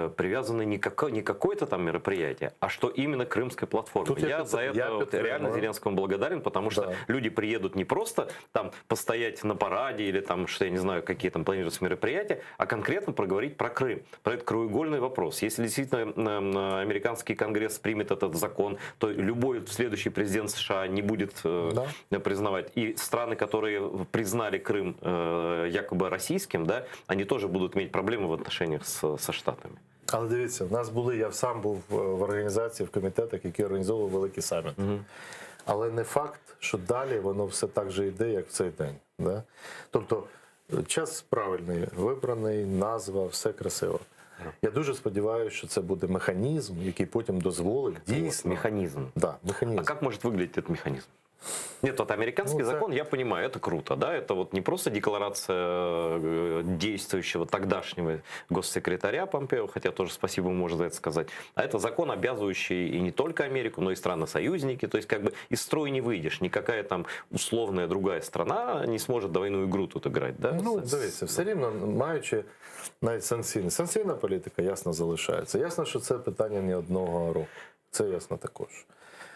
привязано не какое-то там мероприятие, а что именно Крымская платформа. Тут Я за это вот реально Зеленскому благодарен, потому что люди приедут не просто там постоять на параде или там, что я не знаю, какие там планируются мероприятия, а конкретно проговорить про Крым, про этот краеугольный вопрос. Если действительно американский конгресс примет этот закон, то любой следующий президент США не будет признавать. И страны, которые признали Крым якобы российским, да, они тоже будут иметь проблемы в отношениях со Штатами. Але дивіться, в нас були, я сам був в організації, в комітетах, які організовували великий саміт. Але не факт, що далі воно все так же йде, як в цей день. Да? Тобто час правильний, вибраний, назва, все красиво. Я дуже сподіваюся, що це буде механізм, який потім дозволить дійсно... Механизм. Да, механізм. А как может выглядеть этот механизм? Нет, вот американский закон, я понимаю, это круто, да, это вот не просто декларация действующего тогдашнего госсекретаря Помпео, хотя тоже спасибо можно за это сказать, а это закон, обязывающий и не только Америку, но и страны-союзники, то есть как бы из строя не выйдешь, никакая там условная другая страна не сможет двойную игру тут играть, да? Ну, дивіться, все рівно, маючи навіть санкційна політика, ясно, залишається. Ясно, що це питання не одного року, це ясно також.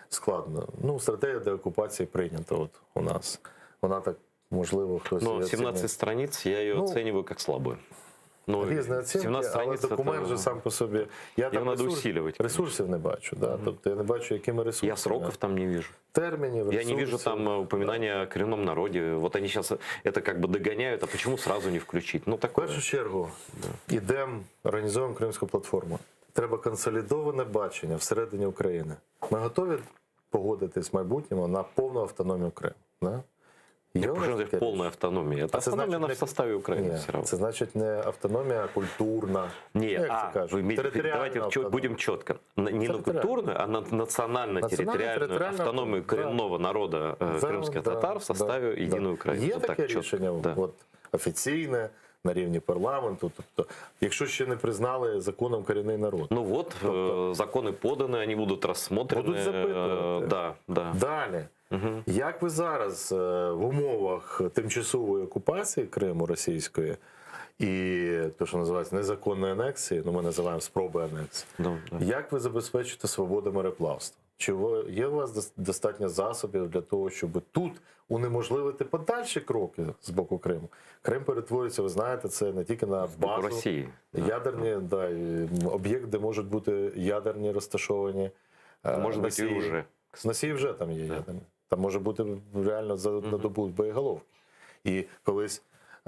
Складно. Ну, стратегія деокупації прийнята от у нас. Вона так, можливо, хтось... Но 17 страниц, я ее оцениваю как слабую. Ну, різні оцінки, але документ же сам по собі... Я там надо усиливать. Ресурсів не бачу. Да? Тобто я не бачу, якими ресурсами. Я сроков там не вижу. Термінів, ресурсов. Я не вижу там упоминания о коренном народе. Вот они сейчас это как бы догоняют, а почему сразу не включить? Ну, В такое. першу чергу, ідемо, організуємо Кримську платформу. Треба консолідоване бачення всередині України. Ми готові погодитись в майбутньому на повну автономію Криму. Да? Причем полная автономия. Это автономия на в составе Украины все равно. Це значить не автономія, а культурна. Нет, давайте автономія. будем четко. Не на культурную, а на национально-территориальную автономию коренного народа крымских татар в составе единой Украины. Є Вот таке так четко. рішення Да. от, офіційне, на рівні парламенту. Тобто, якщо ще не признали законом корінний народ. Ну вот, законы поданы, они будут рассмотрены. Будуть запитувати. Да. Далі. Як ви зараз в умовах тимчасової окупації Криму російської і те, що називається незаконної анексії, ну ми називаємо спроби анексії, як ви забезпечите свободу мореплавства? Чи є у вас достатньо засобів для того, щоб тут унеможливити подальші кроки з боку Криму? Крим перетворюється, ви знаєте, це не тільки на базу Росії. Ядерні, об'єкт, де можуть бути ядерні розташовані Може бути і вже. Носії вже там є ядерні. Там може бути реально на добу боєголовки. І колись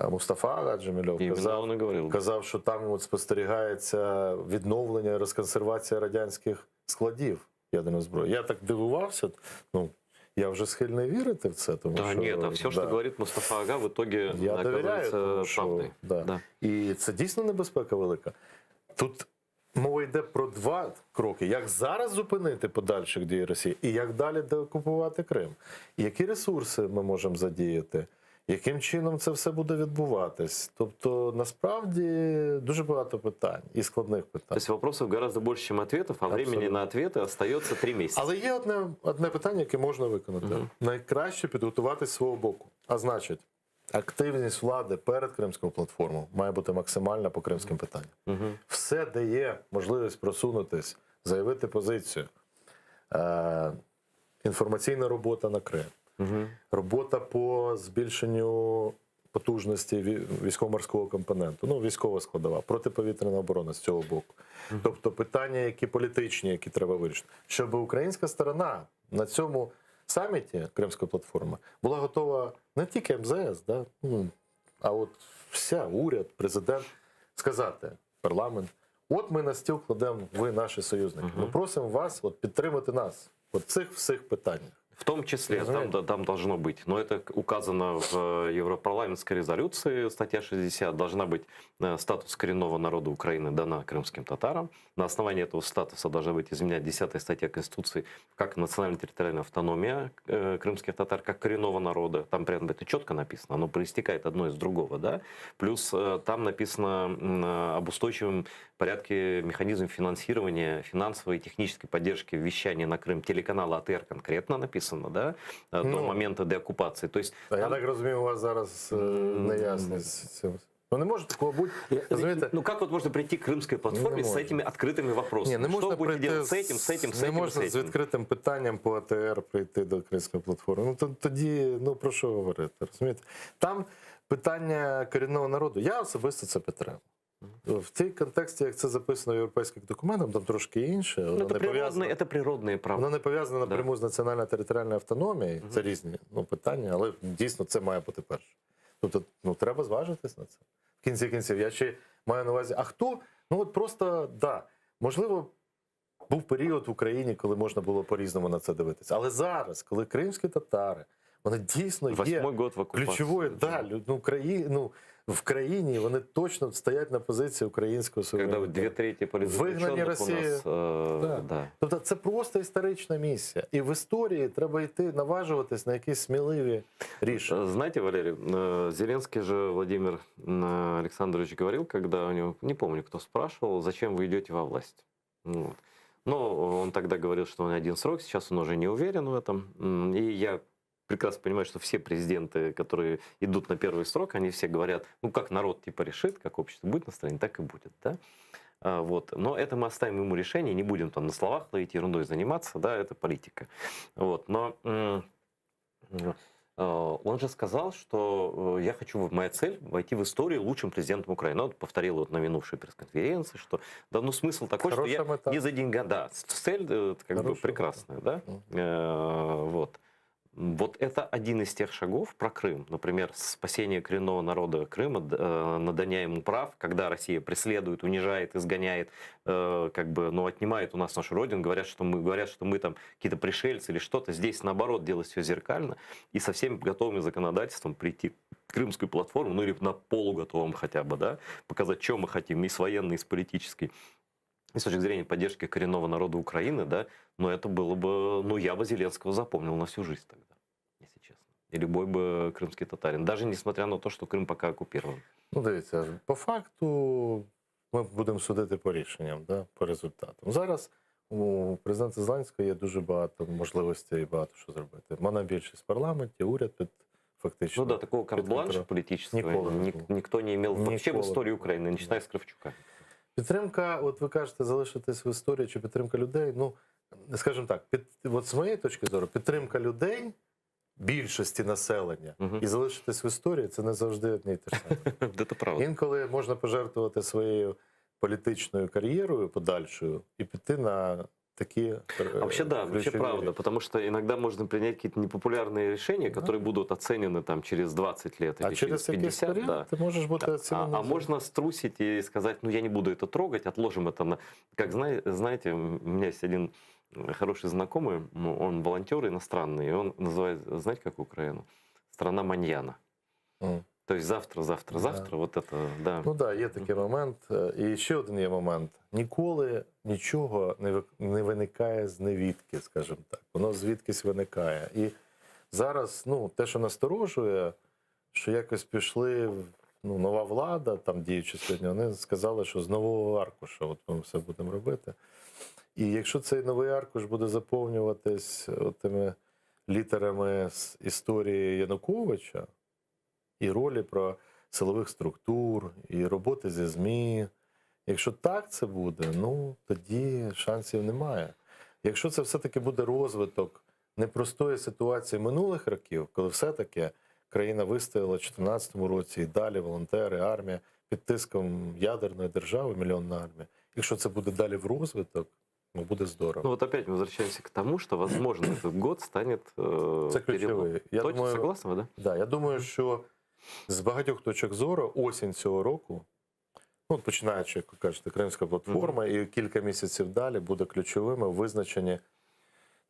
Мустафа Агаджемельов казав, що там от спостерігається відновлення і розконсервація радянських складів ядерної зброї. Я так дивувався, ну, я вже схильний вірити в це. Тому да, що, нет, а все, что говорит Мустафа Ага, в итоге я довіряю, тому, правдой. Да. І це дійсно небезпека велика. Тут мова йде про два кроки. Як зараз зупинити подальших дій Росії і як далі деокупувати Крим. І які ресурси ми можемо задіяти, яким чином це все буде відбуватись. Тобто, насправді, дуже багато питань і складних питань. То есть вопросов гораздо больше, чем ответов, а времени на ответы остается 3 месяца. Але є одне питання, яке можна виконати. Найкраще підготуватись з свого боку. А значить, активність влади перед Кримською платформою має бути максимальна по кримським питанням. Все, де є можливість просунутись, заявити позицію, інформаційна робота на Крим, робота по збільшенню потужності військово-морського компоненту, ну, військова складова, протиповітряна оборона з цього боку. Тобто питання, які політичні, які треба вирішити. Щоб українська сторона на цьому саміті Кримської платформи була готова не тільки МЗС, да, а от вся уряд, президент, сказати, парламент, от ми на стіл кладемо, ви наші союзники. Ми просимо вас от, підтримати нас в цих всіх питаннях. В том числе, там должно быть. Но это указано в Европарламентской резолюции, статья 60. Должна быть статус коренного народа Украины дана крымским татарам. На основании этого статуса должна быть изменять 10 статья Конституции, как национально-территориальная автономия крымских татар, как коренного народа. Там прямо это четко написано, оно проистекает одно из другого. Да? Плюс там написано об устойчивом порядке механизм финансирования, финансовой и технической поддержки вещания на Крым телеканала АТР конкретно написано, да, до момента деоккупации. То есть, Я там... так розумію, у вас зараз неясність з цим. Ну не може такого бути. Розумієте? Ну как вот можно прийти к крымской платформе с этими открытыми вопросами? Не можна Что будете прийти делать с этим, с этим, с не этим, можна с з этим? відкритим питанням по АТР прийти до кримської платформи. Ну тоді, ну про що говорити, розумієте? Там питання корінного народу. Я особисто це підтримую. В цій контексті, як це записано в європейських документах, там трошки інше. Ну, это природные права. Воно не пов'язане напряму з національно-територіальною автономією. Це різні питання, але дійсно це має бути перше. Тобто, треба зважитись на це. В кінці кінців, я ще маю на увазі, а хто? Ну от просто, да, можливо, був період в Україні, коли можна було по-різному на це дивитися. Але зараз, коли кримські татари, вони дійсно є ключовою, в країні вони точно стоять на позиції українського суверенітету. Когда 2/3 вигнані Росії. Да. Тобто це просто історична місія. І в історії треба йти, наважуватись на якісь сміливі рішення. Знаете, Валерий, Зеленский же Владимир Александрович говорил, когда у него, не помню, кто спрашивал, зачем вы идете во власть. Вот. Но он тогда говорил, что он один срок, сейчас он уже не уверен в этом. И я прекрасно понимаю, что все президенты, которые идут на первый срок, они все говорят, ну как народ типа решит, как общество будет настроение, так и будет. Да? Вот. Но это мы оставим ему решение, не будем там на словах ловить, ерундой заниматься, да, это политика. Вот. Но он же сказал, что я хочу, моя цель войти в историю лучшим президентом Украины. Он повторил вот на минувшей пресс-конференции, что да, ну смысл такой, Хорошая что я мета. не за деньги, да, цель как бы прекрасная, да, вот. Вот это один из тех шагов про Крым. Например, спасение коренного народа Крыма, надание ему прав, когда Россия преследует, унижает, изгоняет, как бы, ну, отнимает у нас нашу родину, говорят, что мы там какие-то пришельцы или что-то. Здесь, наоборот, делать все зеркально и со всеми готовыми законодательством прийти к крымскую платформу, ну или на полуготовом хотя бы, да, показать, что мы хотим, и с военной, и с политической. И с точки зрения поддержки коренного народа Украины, да, но это было бы, ну, я бы Зеленского запомнил на всю жизнь тогда, если честно. И любой бы крымский татарин, даже несмотря на то, что Крым пока оккупирован. Ну, дивіться, по факту ми будемо судити по рішенням, да, по результатам. Зараз у президента Зеленського є дуже багато можливостей і багато що зробити. Монобільшість в парламенті, уряд фактично. Ну да, такого карт-бланша политического никто не имел вообще в истории Украины, начиная с Кравчука. Підтримка, от ви кажете, залишитись в історії чи підтримка людей, ну, скажімо так, от з моєї точки зору, підтримка людей, більшості населення, і залишитись в історії, це не завжди одне і те ж саме. Це правда. Інколи можна пожертвувати своєю політичною кар'єрою подальшою і піти на такие... Вообще да, вообще правда, потому что иногда можно принять какие-то непопулярные решения, которые будут оценены там через 20 лет или через 50. Да. Ты можешь быть оценен. А можно струсить и сказать, ну я не буду это трогать, отложим это на... Как знаете, у меня есть один хороший знакомый, он волонтер иностранный, и он называет, знаете, как Украину? Страна маньяна. То есть завтра, вот это, да. Ну да, є такий момент. І ще один є момент. Ніколи нічого не виникає з невідки, скажімо так. Воно звідкись виникає. І зараз, ну, те, що насторожує, що якось пішли, ну, нова влада, там діючи сьогодні, вони сказали, що з нового аркуша от ми все будемо робити. І якщо цей новий аркуш буде заповнюватись тими літерами з історії Януковича, і ролі про силових структур, і роботи зі ЗМІ. Якщо так це буде, ну, тоді шансів немає. Якщо це все-таки буде розвиток непростої ситуації минулих років, коли все-таки країна вистояла в 2014 році, і далі волонтери, армія, під тиском ядерної держави, мільйонна армія. Якщо це буде далі в розвиток, ну, буде здорово. Ну вот опять мы возвращаемся к тому, что, возможно, этот год станет Це ключовий. Точно согласны вы, да? Да, я думаю, що з багатьох точок зору осінь цього року, ну, от починаючи, як ви кажете, Кримська платформа, і кілька місяців далі буде ключовими в визначенні,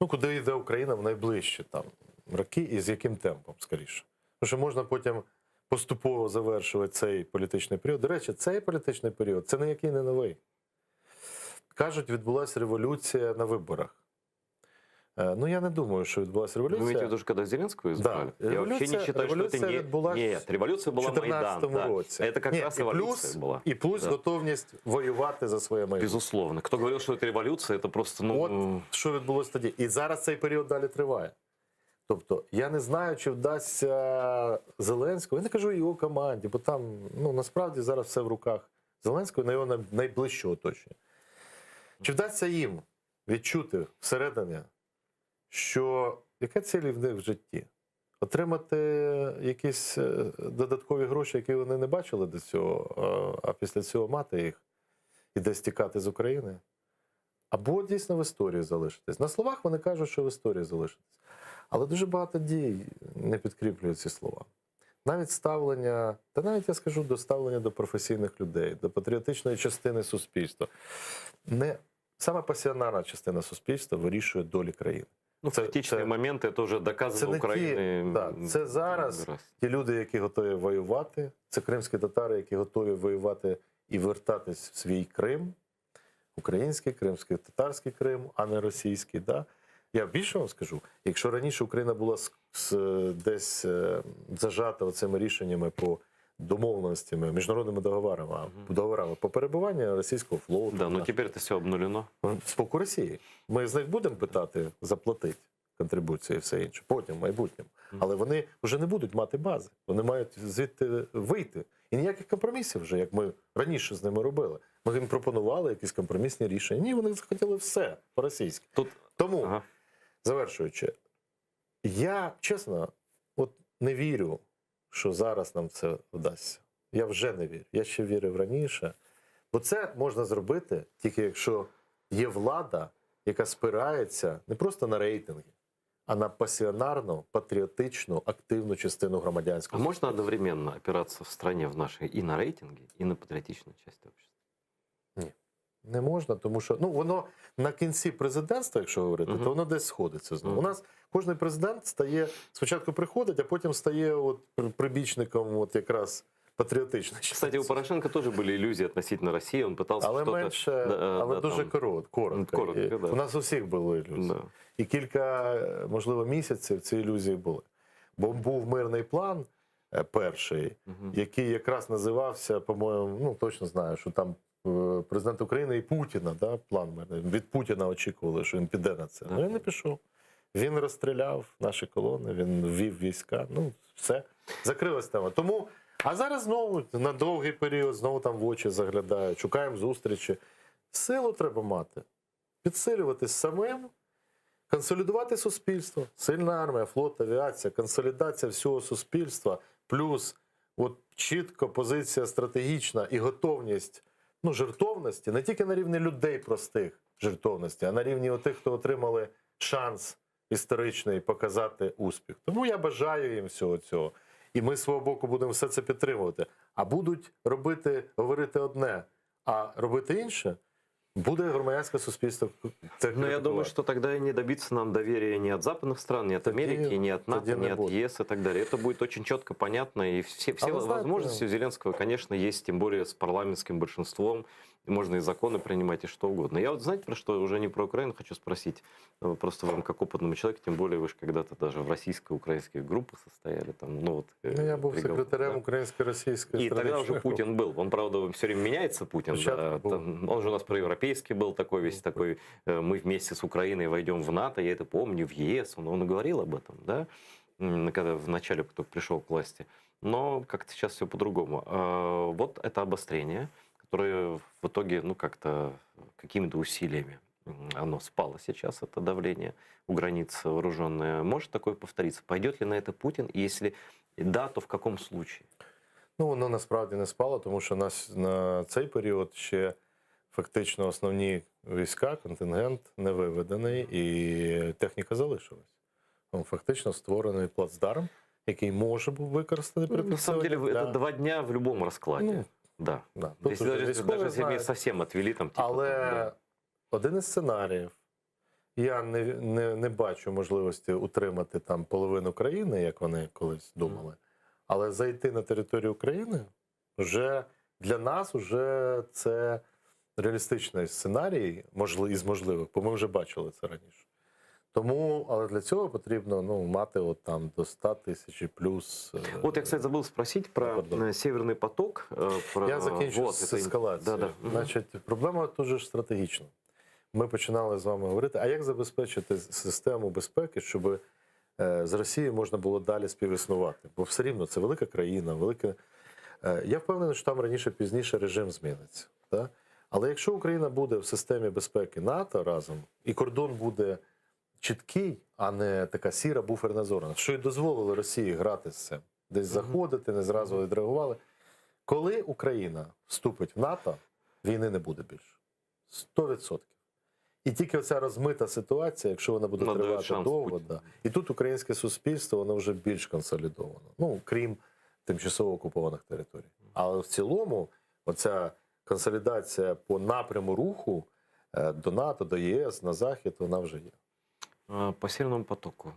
ну, куди йде Україна в найближчі там роки і з яким темпом, скоріше. Тому що можна потім поступово завершувати цей політичний період. До речі, цей політичний період – це ніякий не новий. Кажуть, відбулася революція на виборах. Ну, я не думаю, що відбулася Вы имеете в революція. виду, когда Зеленского избрали? Да. Я вообще не считаю, что это Революция не... відбулась Нет, революция в была Майдан. 2014 Да. році. Это как Ні, раз і революция плюс, была. і плюс Да. готовність воювати за своє майбутнє. Безусловно. Кто говорил, что это революция, это просто, ну... От що відбулося тоді. І зараз цей період далі триває. Тобто, я не знаю, чи вдасться Зеленського, я не кажу його команді, бо там, ну, насправді зараз все в руках Зеленського, на його найближчого оточення. Чи вдасться їм відчути всередині, що яка ціль в них в житті? Отримати якісь додаткові гроші, які вони не бачили до цього, а після цього мати їх і десь тікати з України? Або дійсно в історії залишитись. На словах вони кажуть, що в історії залишитись. Але дуже багато дій не підкріплюють ці слова. Навіть ставлення, та навіть я скажу, до ставлення до професійних людей, до патріотичної частини суспільства. Саме пасіонарна частина суспільства вирішує долі країни. Ну, критичные моменты, это уже доказано не Украины. це зараз ті люди, які готові воювати, це кримські татари, які готові воювати і вертатись в свій Крим, український, кримський, татарський Крим, а не російський. Да? Я більше вам скажу, якщо раніше Україна була десь зажата цими рішеннями по домовленостями, міжнародними договорами по перебуванню російського флоту. Да, но теперь это все обнулено. З боку Росії. Ми з них будемо питати, заплатити контрибуції і все інше, потім, в майбутньому. Але вони вже не будуть мати бази. Вони мають звідти вийти. І ніяких компромісів вже, як ми раніше з ними робили. Ми їм пропонували якісь компромісні рішення. Ні, вони захотіли все по-російськи. Тому, завершуючи, я, чесно, от не вірю, що зараз нам це вдасться. Я вже не вірю. Я ще вірив раніше. Бо це можна зробити тільки якщо є влада, яка спирається не просто на рейтинги, а на пасіонарну, патріотичну, активну частину А громадянського. можно одновременно опираться в стране в нашей и на рейтинги, и на патриотичную часть общества? Ні. Не можна, тому що воно на кінці президентства, якщо говорити, то воно десь сходиться знову. У нас кожен президент стає, спочатку приходить, а потім стає от прибічником от якраз патріотичної частини. Кстати, у Порошенко тоже были иллюзии относительно России, он пытался Але что-то... менше, Да, але да, дуже там, коротко. коротко, да. У нас у всіх були ілюзії. Да. І кілька, можливо, місяців ці ілюзії були. Бо був мирний план перший, який якраз називався, по-моєму, ну точно знаю, що там президент України і Путіна, да, план мирний. Від Путіна очікували, що він піде на це. Ну він не пішов. Він розстріляв наші колони, він ввів війська. Ну, все. Закрилась тема. Тому, а зараз знову на довгий період, знову там в очі заглядають, шукаємо зустрічі. Силу треба мати. Підсилюватись самим, консолідувати суспільство. Сильна армія, флот, авіація, консолідація всього суспільства, плюс от чітко позиція стратегічна і готовність, ну, жертовності, не тільки на рівні людей простих жертовності, а на рівні тих, хто отримали шанс історичний показати успіх. Тому я бажаю їм всього цього. І ми з свого боку будемо все це підтримувати. А будуть говорити одне, а робити інше, буде громадянське суспільство. Но я думаю, что тогда и не добиться нам доверия ни от западных стран, ни от Америки, ни от НАТО, ни от ЕС и так далее. Это будет очень четко, понятно. И все возможности у Зеленского, конечно, есть, тем более с парламентским большинством. Можно и законы принимать, и что угодно. Я вот, знаете, про что, уже не про Украину хочу спросить, просто вам как опытному человеку, тем более вы же когда-то даже в российско-украинских группах состояли. Там, ну, вот, я был секретарем, да, украинско-российской. И тогда уже Путин был. Он, правда, все время меняется, Путин. Да, он же у нас проевропейский был такой, весь такой, мы вместе с Украиной войдем в НАТО, я это помню, в ЕС. Он и говорил об этом, да, когда в начале кто пришел к власти. Но как-то сейчас все по-другому. Вот это обострение, которое в итоге, ну, как-то какими-то усилиями оно спало сейчас, это давление у границ вооруженное. Может такое повториться? Пойдет ли на это Путин? И если да, то в каком случае? Ну, воно насправді не спало, тому що на цей період ще фактично основні війська, контингент не виведений і техніка залишилась. Фактично створений плацдарм, який може був використаний при На самом деле, підсиленні это 2 дня в любом раскладе. Ну, да. да. То есть Тут уже даже військові если знають. совсем отвели, там, типа, Але там, да. один із сценаріїв, я не бачу можливості утримати там половину країни, як вони колись думали, але зайти на територію України вже для нас вже це реалістичний сценарій із можливих, бо ми вже бачили це раніше. Тому, але для цього потрібно мати от там до 100 тисяч і плюс. Вот я, кстати, забыл спросить про Северный поток. Я закінчу вот, з это- ескалацією. Да-да. Значить, проблема дуже ж стратегічна. Ми починали з вами говорити, а як забезпечити систему безпеки, щоб з Росією можна було далі співіснувати? Бо все рівно це велика країна, велика. Я впевнений, що там раніше-пізніше режим зміниться. Так? Але якщо Україна буде в системі безпеки НАТО разом, і кордон буде чіткий, а не така сіра буферна зона, що й дозволило Росії грати з цим, десь заходити, не зразу відреагували. Коли Україна вступить в НАТО, війни не буде більше. 100%. І тільки оця розмита ситуація, якщо вона буде Надає тривати шанс довго, Путіну. і тут українське суспільство, воно вже більш консолідовано. Крім тимчасово окупованих територій. Але в цілому оця консолідація по напряму руху до НАТО, до ЄС, на Захід, вона вже є. По Северному потоку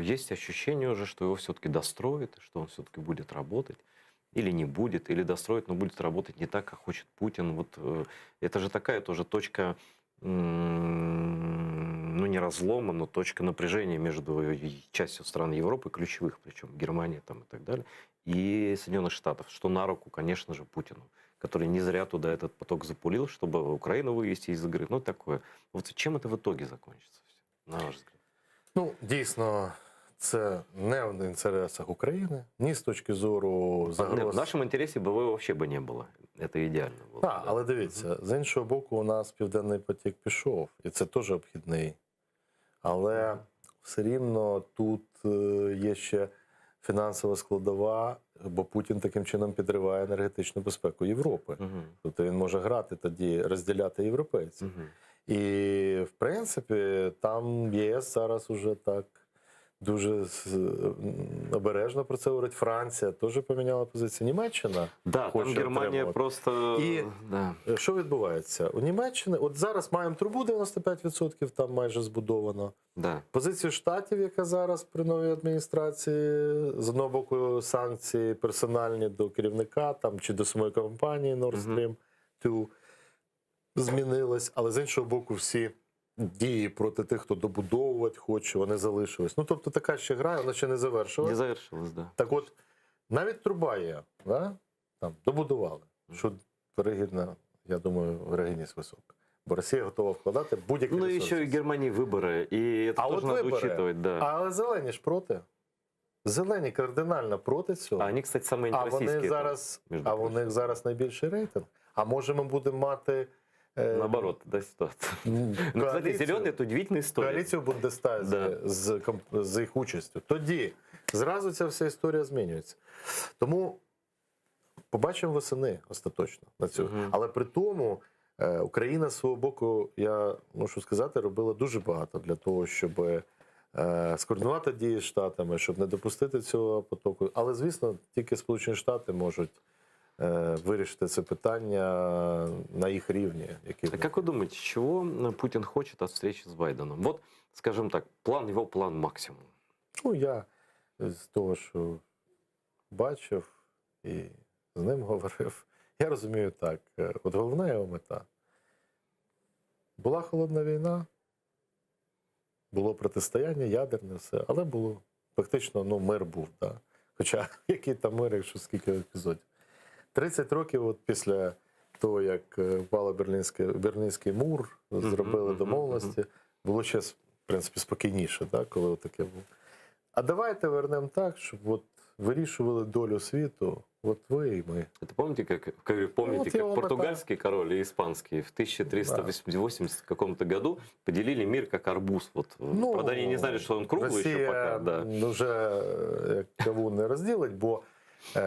есть ощущение уже, что его все-таки достроят, что он все-таки будет работать, или не будет, или достроит, но будет работать не так, как хочет Путин. Вот это же такая тоже точка, не разлома, но точка напряжения между частью стран Европы, ключевых, причем Германия там и так далее, и Соединенных Штатов, что на руку, конечно же, Путину, который не зря туда этот поток запулил, чтобы Украину вывести из игры. Ну, такое. Вот чем это в итоге закончится? На ваш взгляд. Дійсно, це не в інтересах України, ні з точки зору Нет, загроз. в нашем интересе бы его вообще бы не было. Это идеально было. Так, але дивіться, з іншого боку, у нас Південний потік пішов, і це теж обхідний. Але все рівно тут є ще фінансова складова, бо Путін таким чином підриває енергетичну безпеку Європи. Тобто він може грати тоді, розділяти європейців. І, в принципі, там ЄС зараз уже так дуже обережно про це говорить. Франція теж поміняла позицію. Німеччина Да, хоче там Германия отримувати. просто... І да. що відбувається? У Німеччині, от зараз маємо трубу 95%, там майже збудовано. Да. Позицію Штатів, яка зараз при новій адміністрації, з одного боку санкції персональні до керівника там, чи до самої компанії Nord Stream 2 змінилась, але з іншого боку всі дії проти тих, хто добудовувати хоче, вони залишились. Тобто така ще гра, вона ще не завершилась. Не завершилось, да. Так от, навіть труба є, да? Там, добудували, що вирогідно, я думаю, вирогідність висока. Бо Росія готова вкладати будь-які Ну, ресурси. еще и Германии выборы, и это тоже надо учитывать, да. Але зелені ж проти. Зелені кардинально проти цього. А они, кстати, самые А нероссийские. вони зараз, между а у прочим. них зараз найбільший рейтинг. А може ми будемо мати Наоборот, да, ситуация. Ну, кстати, зеленые это удивительная история. коаліцію в Бундестазі Да. з їх участю. Тоді зразу ця вся історія змінюється. Тому побачимо восени остаточно на цю. Але при тому Україна з свого боку, я мушу сказати, робила дуже багато для того, щоб скоординувати дії з Штатами, щоб не допустити цього потоку. Але, звісно, тільки Сполучені Штати можуть вирішити це питання на їх рівні. А как вы думаете, чего Путин хочет от встречи с Байденом? Вот, скажем так, его план максимум. Я з того, що бачив і з ним говорив, я розумію так. От головна його мета. Була холодна війна, було протистояння, ядерне все, але було фактично, мир був. Да? Хоча який там мир, якщо скільки епізодів. 30 років от після того, як впав Берлінський мур, зробили домовленості, було ще, в принципі, спокійніше, да, коли таке було. А давайте вернемо так, щоб от вирішували долю світу, от ви і ми. Это помните, как португальский король и испанский в 1380 каком-то году поделили мир как арбуз. Вот, правда, они не знали, что он круглый еще пока. Да. Вже як кавун не розділить, бо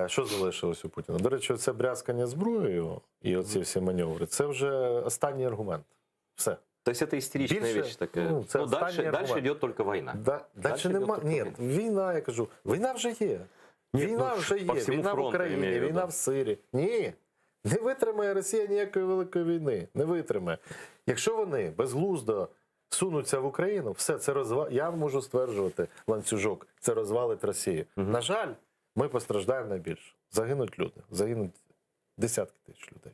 що залишилось у Путіна? До речі, це брязкання зброєю і оці всі маневри, це вже останній аргумент. Все. То есть это истеричная Більше, вещь такая. ну, це Ну, останній дальше аргумент. идет только война. Дальше Дальше нема. йде Ні, тільки війна, я кажу. Війна вже є. Ні, Війна ну, вже є. по всьому Війна в фронту, я Україні, маю в війна виду. в Сирії. Ні. Не витримає Росія ніякої великої війни. Не витримає. Якщо вони безглуздо сунуться в Україну, все, це я можу стверджувати ланцюжок, це розвалить Росію. На жаль, ми постраждаємо найбільше. Загинуть люди, загинуть десятки тисяч людей.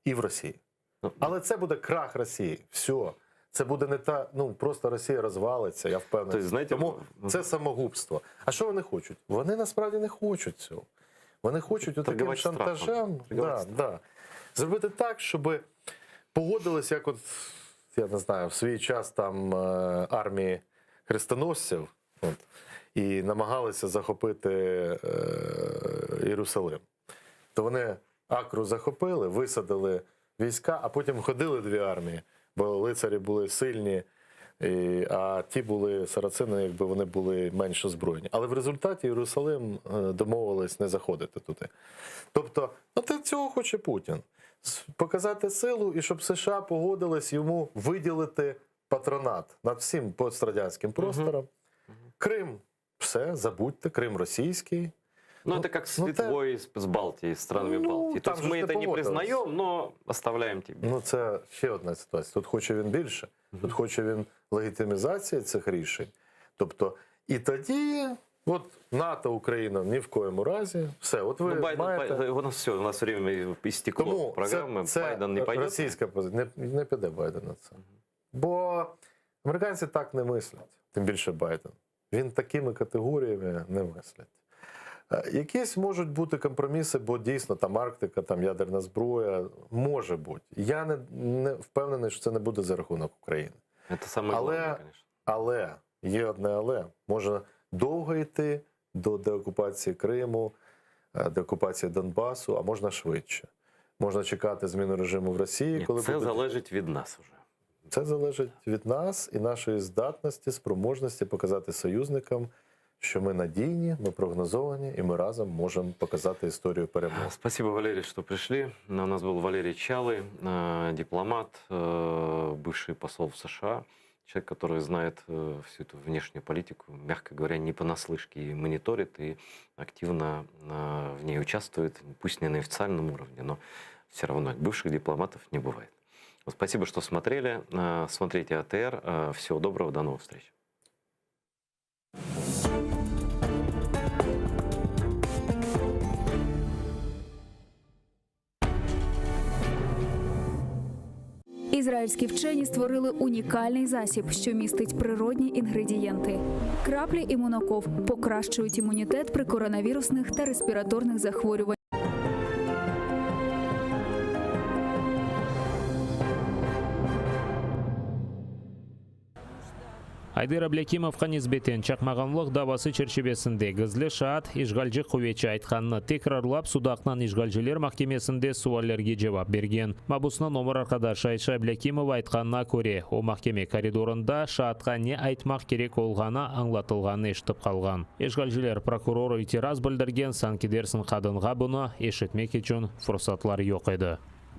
І в Росії. Ну, Але це буде крах Росії. Все. Це буде не та, ну просто Росія розвалиться, я впевнений. Тобто, знаєте, Тому це самогубство. А що вони хочуть? Вони насправді не хочуть цього. Вони хочуть таким Торгувати шантажем страхом. Торгувати зробити так, щоб погодились, як от, я не знаю, в свій час там армії хрестоносців і намагалися захопити Єрусалим. То вони Акру захопили, висадили війська, а потім ходили дві армії, бо лицарі були сильні, а ті були сарацини, якби вони були менш озброєні. Але в результаті Єрусалим домовились не заходити туди. Тобто, цього хоче Путін. Показати силу і щоб США погодились йому виділити патронат над всім пострадянським простором. Крим, все, забудьте, Крим російський. Ну, это как с Литвой, с Балтией, с странами Балтии. То там есть же мы ж это не не погодились. признаем, но оставляем тебе. Ну, це ще одна ситуація. Тут хоче він більше. Тут хоче він легітимізації цих рішень. Тобто, і тоді, от НАТО, Україна ні в коєму разі. Все, от ви Ну, Байден, маєте... у нас все, у нас время истекло Тому программы. це Байден не пойдет. російська позиція. Не піде Байден на це. Бо американці так не мислять. Тим більше Байден. Він такими категоріями не мислять. Якісь можуть бути компроміси, бо дійсно там Арктика, там ядерна зброя, може бути. Я не впевнений, що це не буде за рахунок України. Это самое главное, конечно. Але, є одне але, можна довго йти до деокупації Криму, деокупації Донбасу, а можна швидше. Можна чекати зміну режиму в Росії. Ні, коли це буде... залежить від нас уже. Це залежить від нас і нашої здатності, спроможності показати союзникам, що ми надійні, ми прогнозовані, і ми разом можемо показати історію перемоги. Спасибо, Валерий, что пришли. У нас был Валерий Чалый, дипломат, бывший посол в США, человек, который знает всю эту внешнюю политику, мягко говоря, не понаслышке, и мониторит, и активно в ней участвует, пусть не на официальном уровне, но все равно бывших дипломатов не бывает. Спасибо, что смотрели. Смотрите АТР. Всего доброго, до новых встреч. Ізраїльські вчені створили унікальний засіб, що містить природні інгредієнти. Краплі імуноков покращують імунітет при коронавірусних та респіраторних захворюваннях. Айдыр Аблякимов Ханизбетен чакмаганлык давасы черчебесинде гызлы шаат ишгалжы кувечи айтканны текрарлап судакнан ишгалжылер махкемесинде суаллерге жавап берген. Мабусна номер аркадашы Айша Аблякимова айтканына көре, о махкеме коридорунда шаатка не айтмак керек болганы аңлатылганы эшитип калган. Ишгалжылер прокурору итираз билдирген, санкидерсин кадынга буну эшитмек үчүн фурсатлар жок эди.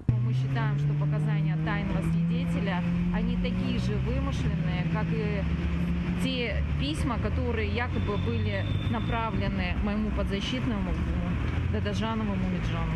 Мы считаем, что показания тайного свидетеля, они такие же вымышленные, как и те письма, которые якобы были направлены моему подзащитному Дадажанову Мумиджану.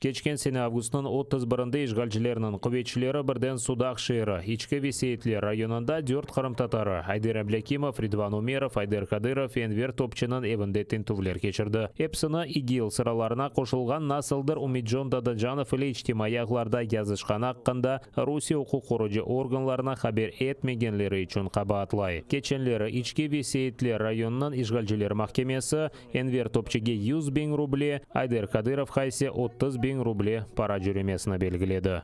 Кечкен сene августун 31-ында ишгалчыларынын кубечилери бирден Судак шери, Ички Весейтлер районунда 4 кырым татары Айдыр Аблякимов, Ридван Умеров, Айдыр Кадыров, Энвер Топчынын эвинде тинтүүлөр кечирди. Эпсini ИГИЛ сыраларына кошулган Насылдыр Умиджон Дададжанов эле ижтимаий агларда жазышкан акында Русия укук коружу органларына хабар этмегенлери үчүн кабаатлай. Кеченлери Ички Весейтлер районунун ишгалчылар махкемеси Энвер Топчиге 100 000 рубль, Айдыр Кадыров хайсе 30 000 рубль пара жүремесіне белгіледі.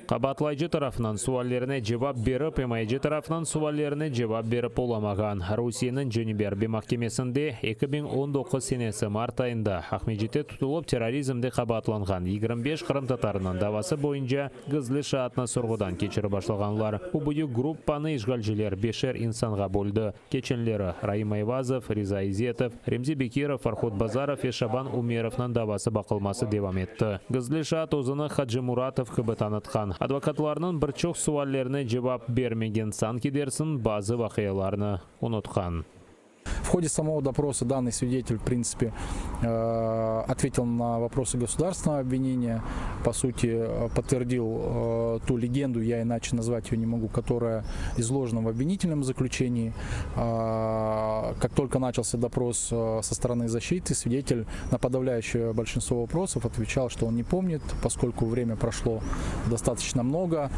Қабатлайжы тарафынан суаллеріне жевап беріп, эмайжы тарафынан суаллеріне жевап беріп оламаған. Русияның Жөнеберби махкемесінде 2019 сенесі март айында Ахмеджите тұтылып терроризмде қабатланған 25 қырым татарының давасы бойынша гызлы шаатны сұрғыдан кечірі башлаганлар. Убуйы группаны ишгалжылер бешер инсанға болды. Кеченлері Раим Айвазов, Риза Изетов, Ремзи Бекиров, Фархот Базаров и Шабан Умеровның давасы бақылмасы девам етті. Гызлы шаат озыны Хаджи Муратов кыбы танытқан. Адвокатларның бір чоқ суаллеріне жауап бермеген санкидерсін базы вақияларны ұнытқан. В ходе самого допроса данный свидетель, в принципе, ответил на вопросы государственного обвинения, по сути, подтвердил ту легенду, я иначе назвать ее не могу, которая изложена в обвинительном заключении. Как только начался допрос со стороны защиты, свидетель на подавляющее большинство вопросов отвечал, что он не помнит, поскольку время прошло достаточно много,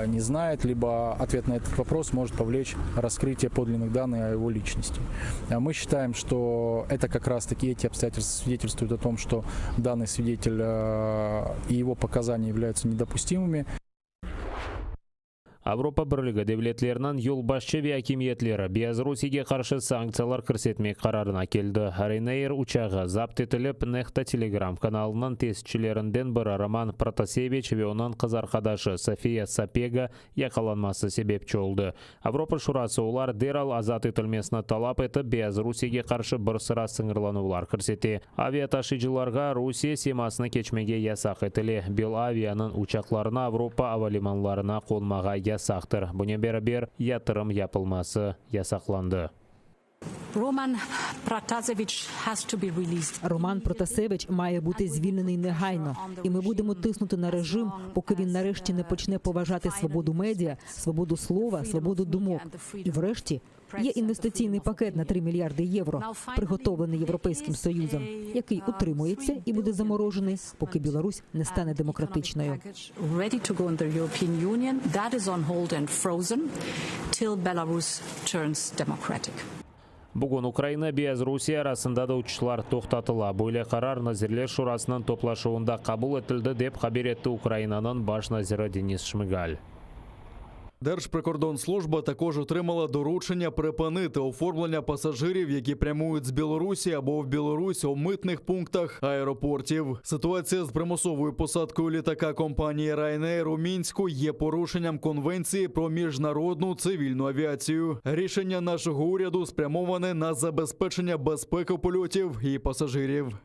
не знает, либо ответ на этот вопрос может повлечь раскрытие подлинных данных о его личности. Мы считаем, что это как раз-таки эти обстоятельства свидетельствуют о том, что данный свидетель и его показания являются недопустимыми. Авропа бірлігі девлетлерінен yolbaşçı ve hakimiyetlері Беларусьге қаршы санкциялар кірсетмек қарарына келді. Ryanair ұшағы запт етіліп, Нехта Телеграм каналының тесітшілерінден бірі Роман Протасевич ve оның қыз арқадашы София Сапега яқаланмасы себепчі oldu. Авропа шурасы олар дерал азат етілмесіні талап етіп, Беларусьге қаршы бір sıra сыңырланулар кірсете. Авиаташыcılarga Русия семасыны кечмеге ясақ етілі. Белавияның ұшақларына Авропа авалиманларына қонмаға ясақтыр. Бұне бәрі ятырым япылмасы ясақланды. Роман Протасевич має бути звільнений негайно. І ми будемо тиснути на режим, поки він нарешті не почне поважати свободу медіа, свободу слова, свободу думок. І врешті є інвестиційний пакет на 3 мільярди євро, приготовлений Європейським Союзом, який утримується і буде заморожений, поки Білорусь не стане демократичною. Бүгін Украина Беларусия арасында да ұшышлар тоқтатыла. Бөле қарар Назирлер Шурасының топлашуында қабыл етілді деп хабар етті Украинаның баш назирі Денис Шмигаль. Держприкордонслужба також отримала доручення припинити оформлення пасажирів, які прямують з Білорусі або в Білорусь у митних пунктах аеропортів. Ситуація з примусовою посадкою літака компанії Ryanair у Мінську є порушенням Конвенції про міжнародну цивільну авіацію. Рішення нашого уряду спрямоване на забезпечення безпеки польотів і пасажирів.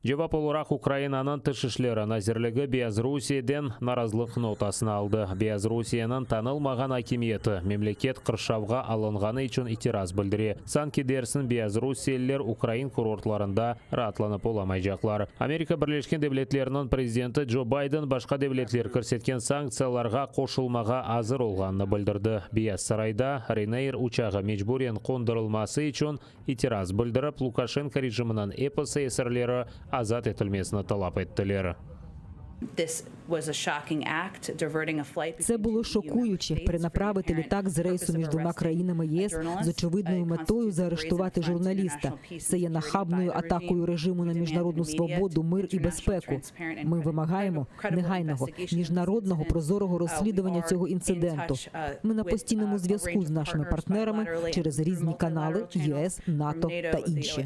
Жауап olarak Украинаның тышышлері Назирлігі Беларусьеден наразылық нотасын алды. Беларусьенің танылмаған акимиеті мемлекет қыршауға алынғаны үшін итираз білдіре. Санкидерсін Беларусьелер Украин курортларында ратланып оламайжақлар. Америка Бірлескен Девлетлерінің президенті Джо Байден башқа девлетлер көрсеткен санкцияларға қошылмаға азыр олғанны білдірді. Сарайда Ryanair ұшағы мejбурен қондырылмасы үшін итираз білдіріп, Лукашенко режимінің эпос-эсерлері азат етілмесіні талап еттілер. Це було шокуюче – перенаправити літак з рейсу між двома країнами ЄС з очевидною метою заарештувати журналіста. Це є нахабною атакою режиму на міжнародну свободу, мир і безпеку. Ми вимагаємо негайного, міжнародного, прозорого розслідування цього інциденту. Ми на постійному зв'язку з нашими партнерами через різні канали ЄС, НАТО та інші.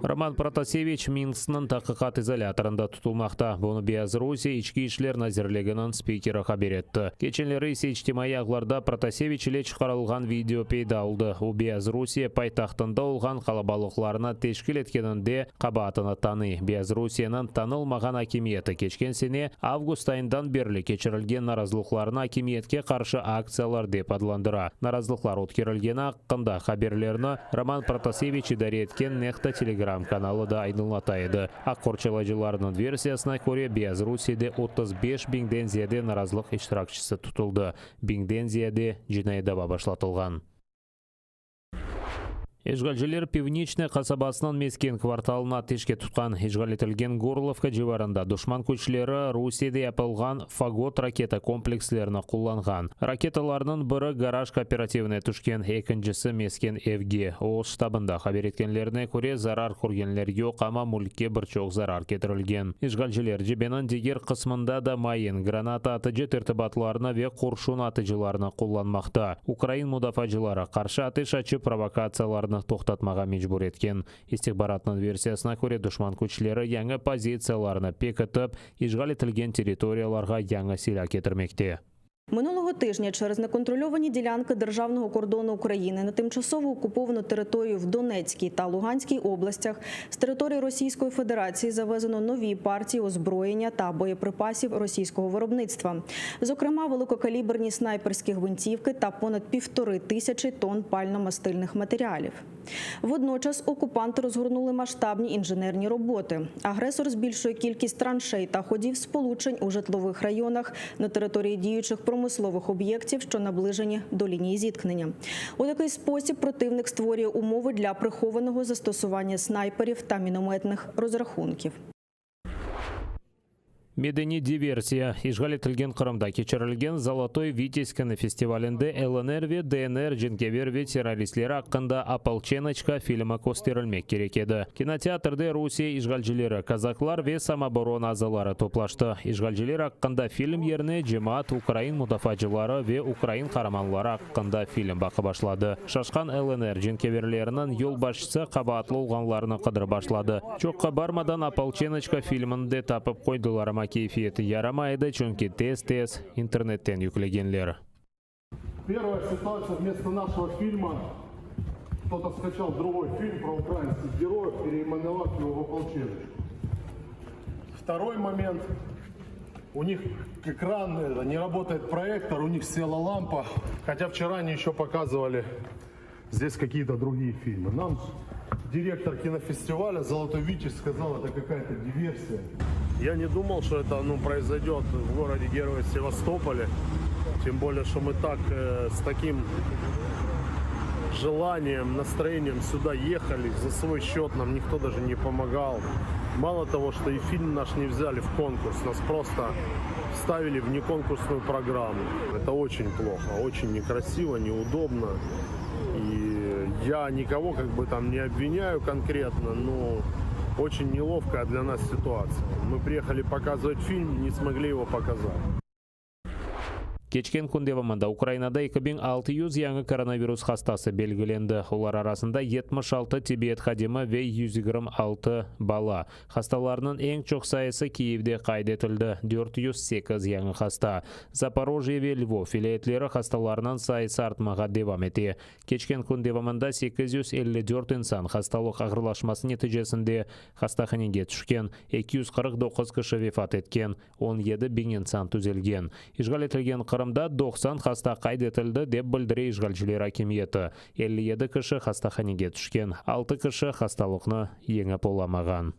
Роман Протасевич Минскның тақиқат изоляторында тұтылмақта. Бұны Беларусия ішкі ішлер Назирлігінің спикері хабар етті. Кеченлері ijtimoiy ағларда Протасевич ile шығарылған видео пайда болды. О Беларусия пайтақтында олған қалабалықларына тешкіл еткенінде қабатыны таны. Беларусияның танылмаған акимиеті кечкен сене август айындан берлі кечірілген наразылықларына акимиетке қаршы акциялар деп адыландыра. Наразылықлар өткерілген аққында хабарлеріні Роман Протасевич идаре еткен Нехта Телеграм каналы да айнылатайды. Аққорчалайжыларының версиясына көре Беларусьеде 35 биңден зияде наразылық иштиракчысы тұтылды. Биңден зияде жинайдава башлатылған. Ишгалжылер Пивничный қасабасынан Мескен кварталына тешке тұтқан ишгал етілген Горловка живарында душман күчлері Русияде япылған Фагот ракета комплекслеріні құлланған. Ракеталарының бірі гараж кооперативіне түшкен, екіншісі Мескен Евге. Ол штабында хабар еткенлеріне көре зарар көргенлерге қама мүлікке бір чоқ зарар кетірілген. Ишгалжылер жебенің дегер қысмында да майын, граната атыжы тіртібатларына ве құршун атыжыларына құлланмақта. Украин мудафачылары қаршы атыш ачы провокацияларына тоқтатмаға мejбур еткен. Истихбаратның версиясына көре душман күчлері яңа позицияларына пекітіп, ишгал етілген территорияларға яңа сила кетірмекте. Минулого тижня через неконтрольовані ділянки державного кордону України на тимчасово окуповану територію в Донецькій та Луганській областях з території Російської Федерації завезено нові партії озброєння та боєприпасів російського виробництва. Зокрема, великокаліберні снайперські гвинтівки та понад 1500 тонн пально-мастильних матеріалів. Водночас окупанти розгорнули масштабні інженерні роботи. Агресор збільшує кількість траншей та ходів сполучень у житлових районах на території діючих промислових об'єктів, що наближені до лінії зіткнення. У такий спосіб противник створює умови для прихованого застосування снайперів та мінометних розрахунків. Медени диверсия. Ишгал етілген Қырымда кечірілген Золотой Витязь кинофестивалінде ЛНР ве ДНР женкевер ве террористлері аққында «Ополченочка» фильмі көстерілмек керек еді. Кинотеатрды Русия ишгалжилері казаклар ве самооборона азалары топлашты. Ишгалжилер аққында фильм еріне жемаат Украин мутафачылары ве Украин қараманлары аққында фильм бақы башлады. Шашқан ЛНР женкеверлерінің ел башысы қабатлы олғанларыны қыдыр башлады. Чоққа бармадан «Ополченочка» фильмінде тапып қойдыларыма кейфиеті ярамайды, чөнки тез-тез интернеттен yüklегенлер. Первая ситуация: вместо нашего фильма кто-то скачал другой фильм про украинских героев, переименовав его в «Ополченочку». Второй момент: у них экран, не работает проектор, у них села лампа, хотя вчера они еще показывали здесь какие-то другие фильмы. Нам директор кинофестиваля «Золотой Витязь» сказал, это какая-то диверсия. Я не думал, что это произойдет в городе-герое Севастополе. Тем более, что мы так с таким желанием, настроением сюда ехали. За свой счет нам никто даже не помогал. Мало того, что и фильм наш не взяли в конкурс, нас просто вставили в неконкурсную программу. Это очень плохо, очень некрасиво, неудобно. И я никого как бы там не обвиняю конкретно, но очень неловкая для нас ситуация. Мы приехали показывать фильм, не смогли его показать. Кечкен күндевамында Украинада 2600 яңы коронавирус хастасы белгіленді. Олар арасында 76 Тибет хадимы ве 126 бала. Хасталарының ең чоқ сайысы Киевде қайд етілді. 408 яңы хаста. Запорожье ве Львов вилаятлері хасталарының сайысы артмаға девам ете. Кечкен күндевамында 854 инсан хасталық ағырлашмасы нәтижесінде хастаханеге түшкен. 249 кіші вефат еткен. 17 bin инсан түзелген. Ишгал етілген Қырымда 90 хаста қайд етілді деп білдіре ишгалшілер акимиеті. 57 кіші хастаханеге түшкен, 6 кіші хасталықны еңіп оламаған.